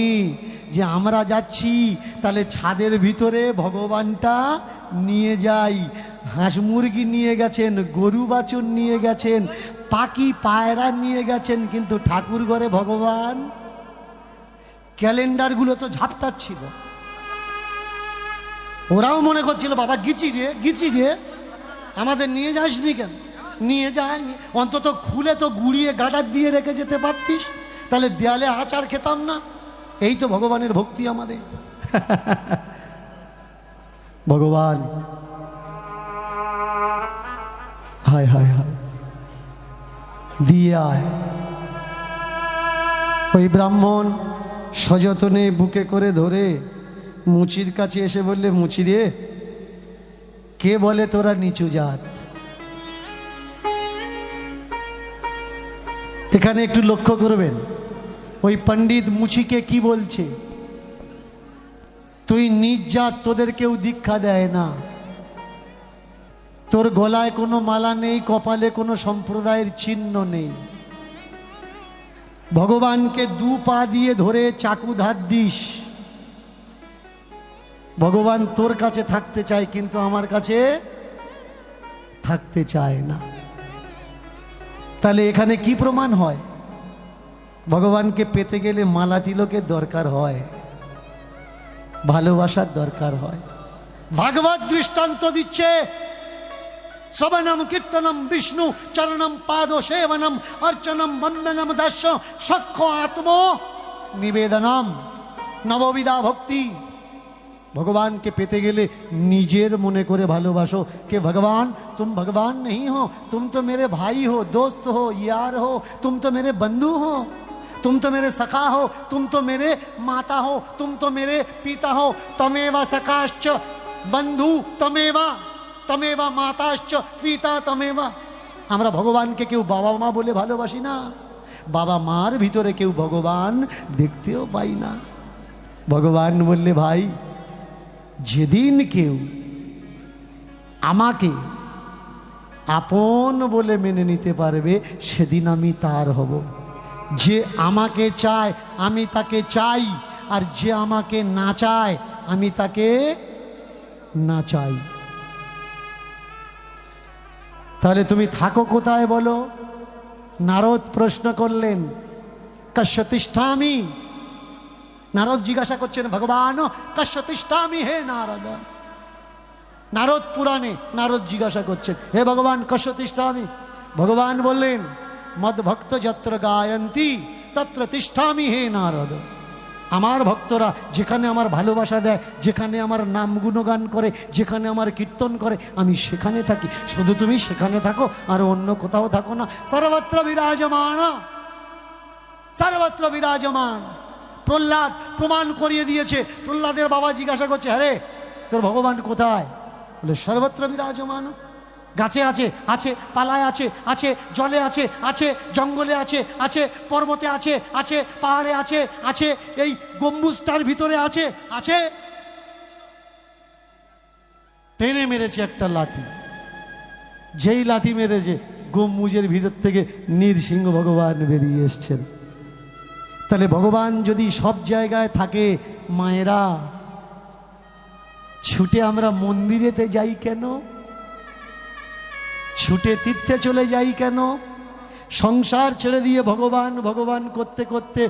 যে আমরা যাচ্ছি তাহলে ছাদের ভিতরে ভগবানটা নিয়ে যাই। হাঁস মুরগি নিয়ে গেছেন, গরু বাছুর নিয়ে গেছেন, পাখি পায়রা নিয়ে গেছেন, কিন্তু ঠাকুর ঘরে ভগবান। ক্যালেন্ডারগুলো তো ঝাপটাচ্ছিল, ওরাও মনে করছিল বাবা গিচি রে গিচি রে, আমাদের নিয়ে যাসনি কেন? নিয়ে যায়নি, অন্তত খুলে তো গুড়িয়ে গাডার দিয়ে রেখে যেতে পারতিস, তাহলে দেয়ালে আচার খেতাম না। এই তো ভগবানের ভক্তি আমাদের। ভগবান হায় হায় হায় দিয়ে আয়। ওই ব্রাহ্মণ সযতনে বুকে করে ধরে মুচির কাছে এসে বললে, মুচি রে, কে বলে তোরা নিচু জাত? এখানে একটু লক্ষ্য করবেন, ওই পণ্ডিত মুচিকে কি বলছে, তুই নিজ জাত, তোদের কেউ দীক্ষা দেয় না, তোর গলায় কোনো মালা নেই, কপালে কোনো সম্প্রদায়ের চিহ্ন নেই, ভগবানকে দু পা দিয়ে ধরে চাকু ধার দিস, ভগবান তোর কাছে থাকতে চায় কিন্তু আমার কাছে থাকতে চায় না। তাহলে এখানে কি প্রমাণ হয়? ভগবানকে পেতে গেলে মালা তিলকের দরকার হয়, ভালোবাসার দরকার হয়। ভাগবত দৃষ্টান্ত দিচ্ছে, শ্রবণম কীর্তনম বিষ্ণু চরণম পাদ সেবনম অর্চনম বন্দনম দাস্য সখ্য আত্ম নিবেদনম নববিধা ভক্তি। भगवान के पेते गेले निजेर मने करे भालोबासो कि भगवान तुम भगवान नहीं हो, तुम तो मेरे भाई हो, दोस्त हो, यार हो, तुम तो मेरे बंधु हो, तुम तो मेरे सखा हो, तुम तो मेरे माता हो, तुम तो मेरे पिता हो, तमेव सखाश्च बंधु तमेव तमेव माताश्च पिता तमेव। আমরা ভগবানকে কেউ বাবা মা বলে ভালোবাসি না, বাবা মার ভিতরে কেউ ভগবান দেখতেও পাই না। ভগবান বললে ভাই যেদিন কেউ আমাকে আপন বলে মেনে নিতে পারবে সেদিন আমি তার হব। যে আমাকে চায় আমি তাকে চাই, আর যে আমাকে না চায় আমি তাকে না চাই। তাহলে তুমি থাকো কোথায় বলো? নারদ প্রশ্ন করলেন কস্য তিষ্ঠামি। নারদ জিজ্ঞাসা করছেন ভগবান কস্য তিষ্ঠামি হে নারদ। নারদ পুরাণে নারদ জিজ্ঞাসা করছেন হে ভগবান কস্য তিষ্ঠামি। ভগবান বললেন মদ ভক্ত যত্র গায়ন্তি তত্র তিষ্ঠামি হে নারদ। আমার ভক্তরা যেখানে আমার ভালোবাসা দেয়, যেখানে আমার নাম গুণগান করে, যেখানে আমার কীর্তন করে, আমি সেখানে থাকি। শুধু তুমি সেখানে থাকো আর অন্য কোথাও থাকো না। সর্বত্র বিরাজমান, সর্বত্র বিরাজমান। প্রহ্লাদ প্রমাণ করিয়ে দিয়েছে। প্রহ্লাদের বাবা জিজ্ঞাসা করছে আরে তোর ভগবান কোথায়? বলে সর্বত্র বিরাজমান। গাছে আছে আছে, পালায় আছে আছে, জলে আছে আছে, জঙ্গলে আছে আছে, পর্বতে আছে আছে, পাহাড়ে আছে আছে, এই গম্বুজটার ভিতরে আছে আছে। টেনে মেরেছে একটা লাথি, যেই লাথি মেরেছে গম্বুজের ভিতর থেকে নৃসিংহ ভগবান বেরিয়ে এসছেন। তাহলে ভগবান যদি সব জায়গায় থাকে, মায়েরা ছুটে আমরা মন্দিরেতে যাই কেন? ছুটে তীর্থে চলে যাই কেন? সংসার ছেড়ে দিয়ে ভগবান ভগবান করতে করতে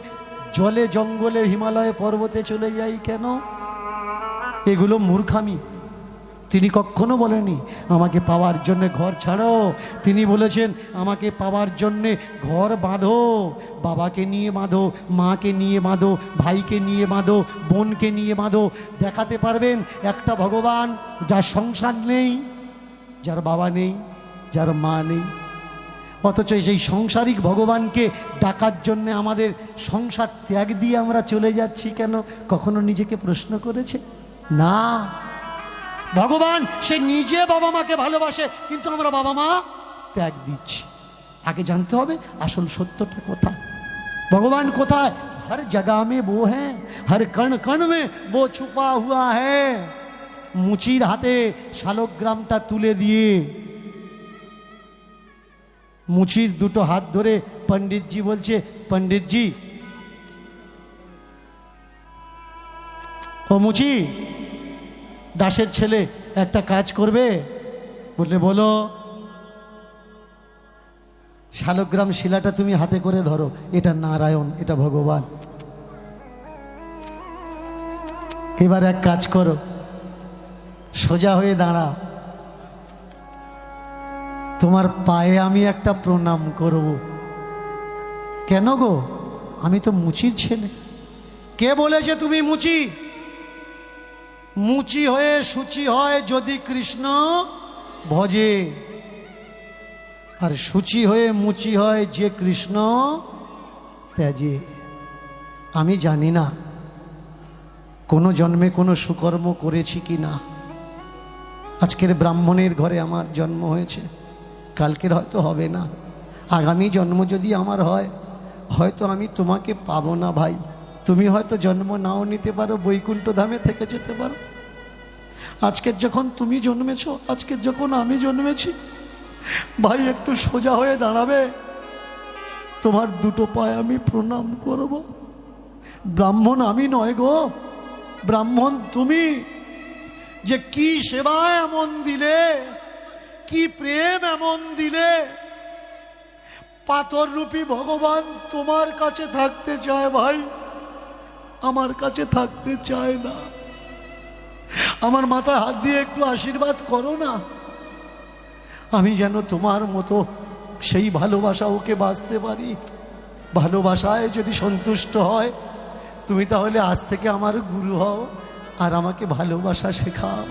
জলে জঙ্গলে হিমালয়ে পর্বতে চলে যাই কেন? এগুলো মূর্খামি। তিনি কখনো বলেনি আমাকে পাওয়ার জন্য ঘর ছাড়ো। তিনি বলেছেন আমাকে পাওয়ার জন্যে ঘর বাঁধো, বাবাকে নিয়ে বাঁধো, মাকে নিয়ে বাঁধো, ভাইকে নিয়ে বাঁধো, বোনকে নিয়ে বাঁধো। দেখাতে পারবেন একটা ভগবান যার সংসার নেই, যার বাবা নেই, যার মা নেই, অথচ সেই সংসারিক ভগবানকে ডাকার জন্যে আমাদের সংসার ত্যাগ দিয়ে আমরা চলে যাচ্ছি কেন? কখনো নিজেকে প্রশ্ন করেছে? না। ভগবান সে নিজে বাবা মাকে ভালোবাসে, কিন্তু আমরা বাবা মা ত্যাগ দিচ্ছি। আগে জানতে হবে আসল সত্যটা কোথায়, ভগবান কোথায়। हर जगह में वो है, हर कण कण में वो छुपा हुआ है। মুচির হাতে শালগ্রামটা তুলে দিয়ে মুচির দুটো হাত ধরে পণ্ডিতজি বলছে পণ্ডিতজি ও মুচি, দাসের ছেলে একটা কাজ করবে? বললে বলো। শালগ্রাম শিলাটা তুমি হাতে করে ধরো, এটা নারায়ণ, এটা ভগবান। এবার এক কাজ করো, সোজা হয়ে দাঁড়া, তোমার পায়ে আমি একটা প্রণাম করব। কেন গো? আমি তো মুচির ছেলে। কে বলেছে তুমি মুচি? মুচি হয়ে সূচি হয় যদি কৃষ্ণ ভজে, আর সূচি হয়ে মুচি হয় যে কৃষ্ণ ত্যাজে। আমি জানি না কোনো জন্মে কোনো সুকর্ম করেছি কি না। আজকের ব্রাহ্মণের ঘরে আমার জন্ম হয়েছে, কালকের হয়তো হবে না। আগামী জন্ম যদি আমার হয়, হয়তো আমি তোমাকে পাবো না ভাই। তুমি হয়তো জন্ম নাও নিতে পারো, বৈকুণ্ঠ ধামে থেকে যেতে পারো। আজকের যখন তুমি জন্মেছো, আজকের যখন আমি জন্মেছি, ভাই একটু সোজা হয়ে দাঁড়াবে, তোমার দুটো পায়ে আমি প্রণাম করব। ব্রাহ্মণ আমি নয় গো, ব্রাহ্মণ তুমি। যে কি সেবা এমন দিলে, কি প্রেম এমন দিলে, পাথর রূপী ভগবান তোমার কাছে থাকতে চায় ভাই, আমার কাছে থাকতে চায় না। আমার মাথায় হাত দিয়ে একটু আশীর্বাদ করো না, আমি যেন তোমার মতো সেই ভালোবাসা ওকে বাঁচতে পারি। ভালোবাসায় যদি সন্তুষ্ট হয়, তুমি তাহলে আজ থেকে আমার গুরু হও আর আমাকে ভালোবাসা শেখাও।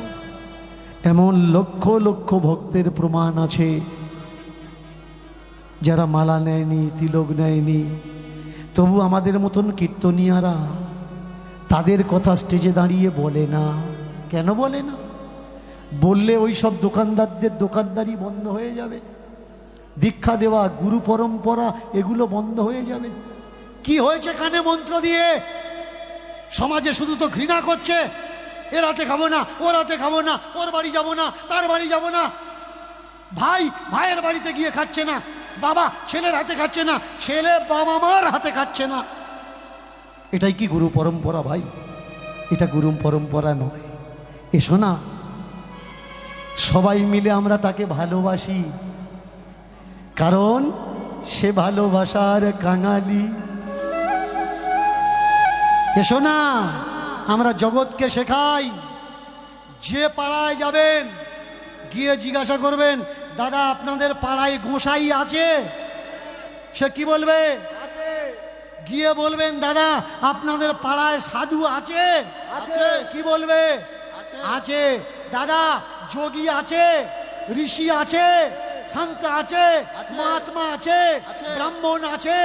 এমন লক্ষ লক্ষ ভক্তের প্রমাণ আছে যারা মালা নেয়নি, তিলক নেয়নি, তবু আমাদের মতন কীর্তনিয়ারা তাদের কথা স্টেজে দাঁড়িয়ে বলে না। কেন বলে না? বললে ওই সব দোকানদারদের দোকানদারি বন্ধ হয়ে যাবে, দীক্ষা দেওয়া, গুরু পরম্পরা, এগুলো বন্ধ হয়ে যাবে। কি হয়েছে কানে মন্ত্র দিয়ে? সমাজে শুধু তো ঘৃণা করছে, এর হাতে খাবো না, ওর হাতে খাবো না, ওর বাড়ি যাব না, তার বাড়ি যাব না। ভাই ভাইয়ের বাড়িতে গিয়ে খাচ্ছে না, বাবা ছেলের হাতে খাচ্ছে না, ছেলে বাবা মার হাতে খাচ্ছে না। এটাই কি গুরু পরম্পরা ভাই? এটা গুরু পরম্পরা নয়। এসো না, সবাই মিলে আমরা তাকে ভালোবাসি, কারণ সে ভালোবাসার কাঙালি। এসো না, আমরা জগৎকে শেখাই। যে পাড়ায় যাবেন, গিয়ে জিজ্ঞাসা করবেন, দাদা আপনাদের পাড়ায় গোসাই আছে? সে কি বলবে? গিয়ে বলবেন, দাদা আপনাদের পাড়ায় সাধু আছে? কি বলবে? আছে। দাদা যোগী আছে, ঋষি আছে, সন্ত আছে, মহাত্মা আছে, ব্রাহ্মণ আছে,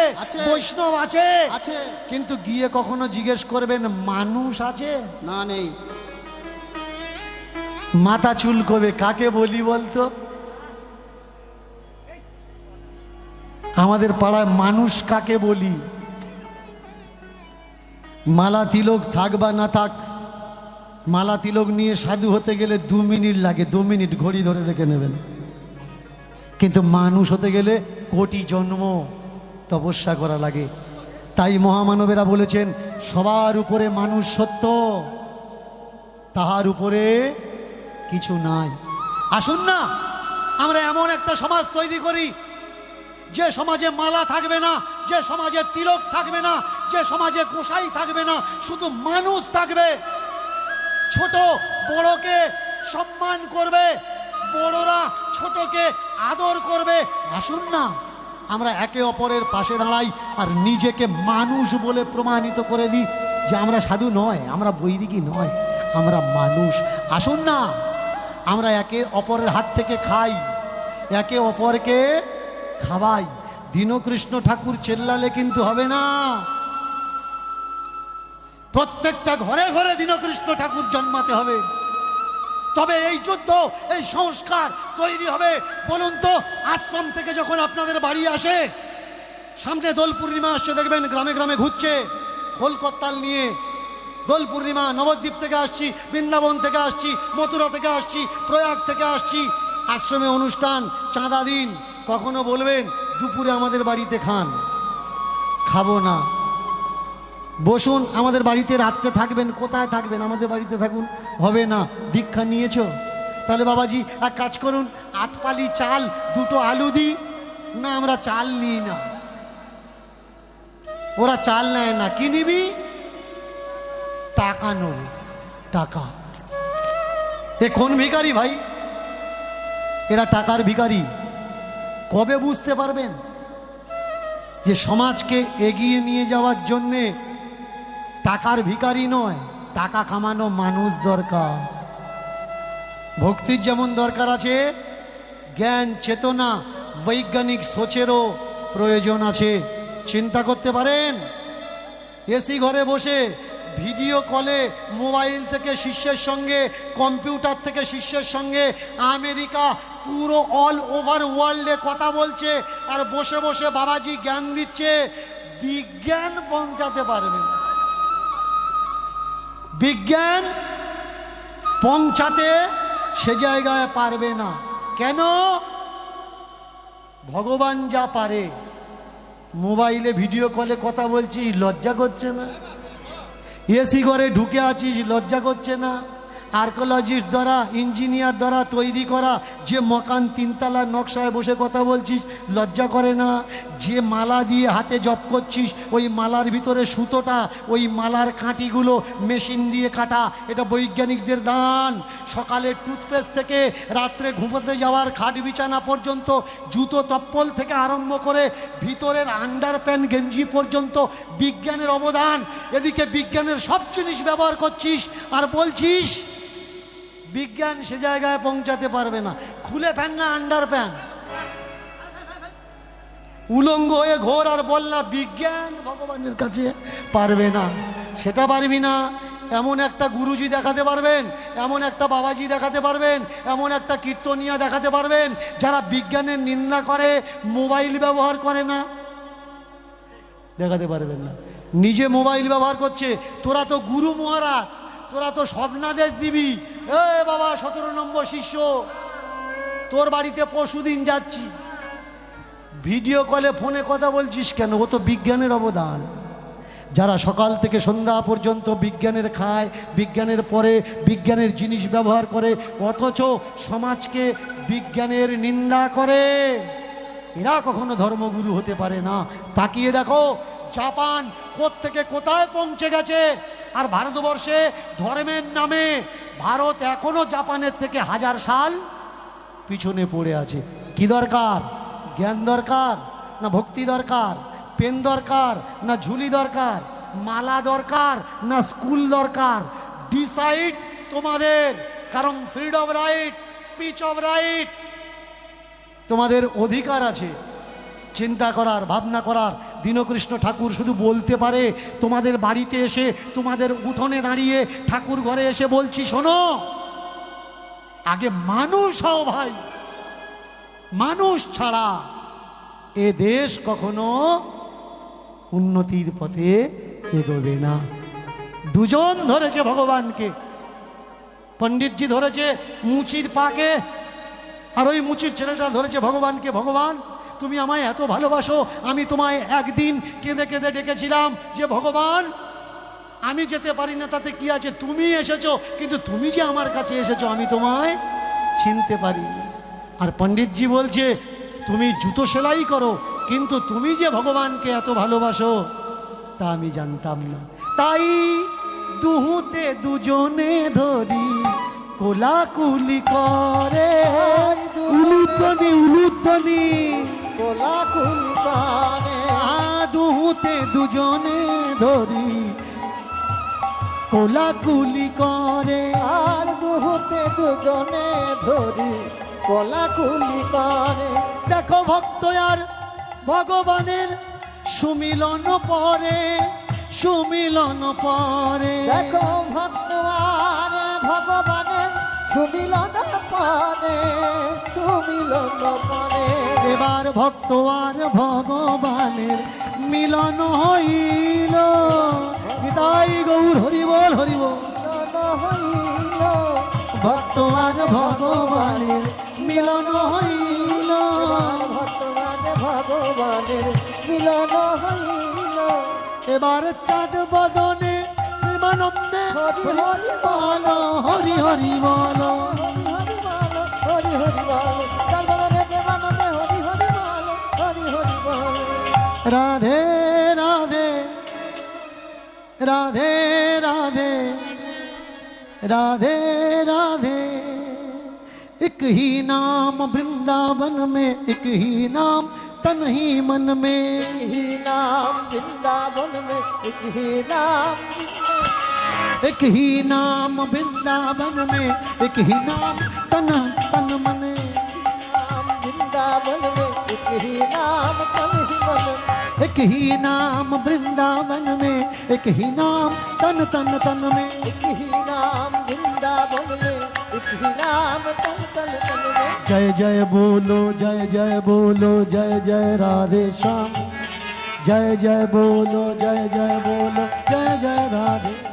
বৈষ্ণব আছে। কিন্তু গিয়ে কখনো জিজ্ঞেস করবেন মানুষ আছে? না, নেই। মাথা চুলকোবে, কাকে বলি বলতো? আমাদের পাড়ায় মানুষ কাকে বলি? মালা তিলক থাক বা না থাক, মালা তিলক নিয়ে সাধু হতে গেলে 2 মিনিট লাগে, 2 মিনিট ঘড়ি ধরে দেখে নেবেন। কিন্তু মানুষ হতে গেলে কোটি জন্ম তপস্যা করা লাগে। তাই মহামানবেরা বলেছেন, সবার উপরে মানুষ সত্য, তাহার উপরে কিছু নাই। আসুন না, আমরা এমন একটা সমাজ তৈরি করি, যে সমাজে মালা থাকবে না, যে সমাজে তিলক থাকবে না, যে সমাজে গোসাই থাকবে না, শুধু মানুষ থাকবে। ছোট বড়কে সম্মান করবে, বড়রা ছোটকে আদর করবে। আসুন না, আমরা একে অপরের পাশে দাঁড়াই আর নিজেকে মানুষ বলে প্রমাণিত করে দিই যে আমরা সাধু নয়, আমরা বৈদিকী নয়, আমরা মানুষ। আসুন না, আমরা একে অপরের হাত থেকে খাই, একে অপরকে খাওয়াই। দীনকৃষ্ণ ঠাকুর চেল্লালে কিন্তু হবে না। প্রত্যেকটা ঘরে ঘরে দীনকৃষ্ণ ঠাকুর জন্মাতে হবে, তবে এই যুদ্ধ, এই সংস্কার তৈরি হবে। বলুন তো, আশ্রম থেকে যখন আপনাদের বাড়ি আসে, সামনে দোল পূর্ণিমা আসছে, দেখবেন গ্রামে গ্রামে ঘুরছে খোল করতাল নিয়ে। দোল পূর্ণিমা, নবদ্বীপ থেকে আসছি, বৃন্দাবন থেকে আসছি, মথুরা থেকে আসছি, প্রয়াগ থেকে আসছি, আশ্রমে অনুষ্ঠান, চাঁদা দিন। কখনো বলবেন দুপুরে আমাদের বাড়িতে খান? খাবো না। বসুন আমাদের বাড়িতে, রাত্রে থাকবেন। কোথায় থাকবেন? আমাদের বাড়িতে থাকুন। হবে না। দীক্ষা নিয়েছো? তাহলে বাবাজি এক কাজ করুন, 8 পালি চাল, 2টো আলু দিই। না, আমরা চাল নিই না। ওরা চাল নেয় না। কি নিবি? টাকা নেব। টাকা। এ কোন ভিখারি ভাই? এরা টাকার ভিখারি। কবে বুঝতে পারবেন যে সমাজকে এগিয়ে নিয়ে যাওয়ার জন্যে টাকার ভিখারি নয়, টাকা কামানো মানুষ দরকার। ভক্তির যেমন দরকার আছে, জ্ঞান চেতনা বৈজ্ঞানিক সোচেরও প্রয়োজন আছে। চিন্তা করতে পারেন, এসি ঘরে বসে ভিডিও কলে মোবাইল থেকে শিষ্যের সঙ্গে, কম্পিউটার থেকে শিষ্যের সঙ্গে আমেরিকা পুরো অল ওভার ওয়ার্ল্ডে কথা বলছে, আর বসে বসে বাবাজি জ্ঞান দিচ্ছে। বিজ্ঞান পৌঁছাতে পারবে না, বিজ্ঞান পৌঁছাতে সে জায়গায় পারবে না। কেন? ভগবান যা পারে। মোবাইলে ভিডিও কলে কথা বলছিস, লজ্জা করছে না? এসি ঘরে ঢুকে আছিস, লজ্জা করছে না? আর্কোলজিস্ট দ্বারা, ইঞ্জিনিয়ার দ্বারা তৈরি করা যে মকান তিনতলার নকশায় বসে কথা বলছিস, লজ্জা করে না? যে মালা দিয়ে হাতে জপ করছিস, ওই মালার ভিতরে সুতোটা, ওই মালার কাঁটিগুলো মেশিন দিয়ে কাটা, এটা বৈজ্ঞানিকদের দান। সকালে টুথপেস্ট থেকে রাত্রে ঘুমোতে যাওয়ার খাট বিছানা পর্যন্ত, জুতো চপ্পল থেকে আরম্ভ করে ভিতরের আন্ডার প্যান্ট গেঞ্জি পর্যন্ত বিজ্ঞানের অবদান। এদিকে বিজ্ঞানের সব জিনিস ব্যবহার করছিস আর বলছিস বিজ্ঞান সে জায়গায় পৌঁছাতে পারবে না। খুলে ফেন না আন্ডার প্যান্ট, উলঙ্গ হয়ে ঘোর আর বল না বিজ্ঞান ভগবানের কাছে পারবে না। সেটা পারবি না। এমন একটা গুরুজি দেখাতে পারবেন, এমন একটা বাবাজি দেখাতে পারবেন, এমন একটা কীর্তনিয়া দেখাতে পারবেন যারা বিজ্ঞানের নিন্দা করে, মোবাইল ব্যবহার করে না? দেখাতে পারবেন না। নিজে মোবাইল ব্যবহার করছে। তোরা তো গুরু মহারাজ, তোরা তো স্বপ্নাদেশ দিবি, এ বাবা 17 নম্বর শিষ্য, তোর বাড়িতে পরশুদিন যাচ্ছি। ভিডিও কলে ফোনে কথা বলছিস কেন? ও তো বিজ্ঞানের অবদান। যারা সকাল থেকে সন্ধ্যা পর্যন্ত বিজ্ঞানের খায়, বিজ্ঞানের পরে বিজ্ঞানের জিনিস ব্যবহার করে, অথচ সমাজকে বিজ্ঞানের নিন্দা করে, এরা কখনো ধর্মগুরু হতে পারে না। তাকিয়ে দেখো জাপান কোত্থেকে কোথায় পৌঁছে গেছে, আর ভারতবর্ষে ধর্মের নামে ভারত এখনো জাপানের থেকে 1000 সাল পিছনে পড়ে আছে। কি দরকার? জ্ঞান দরকার না ভক্তি দরকার? পেন দরকার না ঝুলি দরকার? মালা দরকার না স্কুল দরকার? ডিসাইড তোমাদের। কারণ freedom right, speech of right, তোমাদের অধিকার আছে চিন্তা করার, ভাবনা করার। দীনকৃষ্ণ ঠাকুর শুধু বলতে পারে, তোমাদের বাড়িতে এসে, তোমাদের উঠোনে দাঁড়িয়ে, ঠাকুর ঘরে এসে বলছি শোনো, আগে মানুষ হও ভাই। মানুষ ছাড়া এ দেশ কখনো উন্নতির পথে এগোবে না। দুজন ধরেছে ভগবানকে, পণ্ডিতজি ধরেছে মুচির পাকে, আর ওই মুচির ছেলেটা ধরেছে ভগবানকে। ভগবান তুমি আমায় এত ভালোবাসো, আমি তোমায় একদিন কেঁদে কেঁদে ডেকেছিলাম যে ভগবান আমি যেতে পারি না, তাতে কি আছে, তুমি এসেছো, কিন্তু তুমি যে আমার কাছে এসেছো আমি তোমায় চিনতে পারি। আর পণ্ডিতজি বলছে তুমি জুতো সেলাই করো, কিন্তু তুমি যে ভগবানকে এত ভালোবাসো তা আমি জানতাম না। তাই দুহুতে দুজনে ধরি কোলাকুলি করে, উলুধ্বনি উলুধ্বনি কোলাকুলি করে, দুহুতে দুজনে ধরি কোলাকুলি করে, আর দুহুতে দুজনে ধরি কোলাকুলি করে। দেখো ভক্ত আর ভগবানের সুমিলন পরে, সুমিলন পরে, দেখো ভক্ত আর ভগবানের সুমিলন পরে, সুমিলন পরে। এবার ভক্ত আর ভগবানের মিলন হইল। তাই গৌর হরিবল হরিবল হইল, ভক্ত আর ভগবানের মিলন হইল। ভক্তবান ভগবানের মিলন হইল। এবার চাঁদ বদনে প্রেমানন্দে হরি হরি বল, হরি হরি বল, হরি বল, হরি হরি বল, চাঁদ বদনে প্রেমানন্দে হরি হরি বল, হরি হরি বল। রাধে রাধে রাধে রাধে राधे राधे। एक ही नाम वृंदावन में, एक ही नाम तन ही मन में, एक ही नाम वृंदावन में, एक ही नाम एक ही नाम वृंदावन में, एक ही नाम तन तन मन। नाम वृंदावन में एक ही नाम तन ही मन। एक ही नाम वृंदावन में, एक ही नाम तन तन तन में। एक ही नाम वृंदावन में एक ही नाम तन तन तन में। जय जय बोलो, जय जय बोलो, जय जय राधे श्याम। जय जय बोलो, जय जय बोलो, जय जय राधे।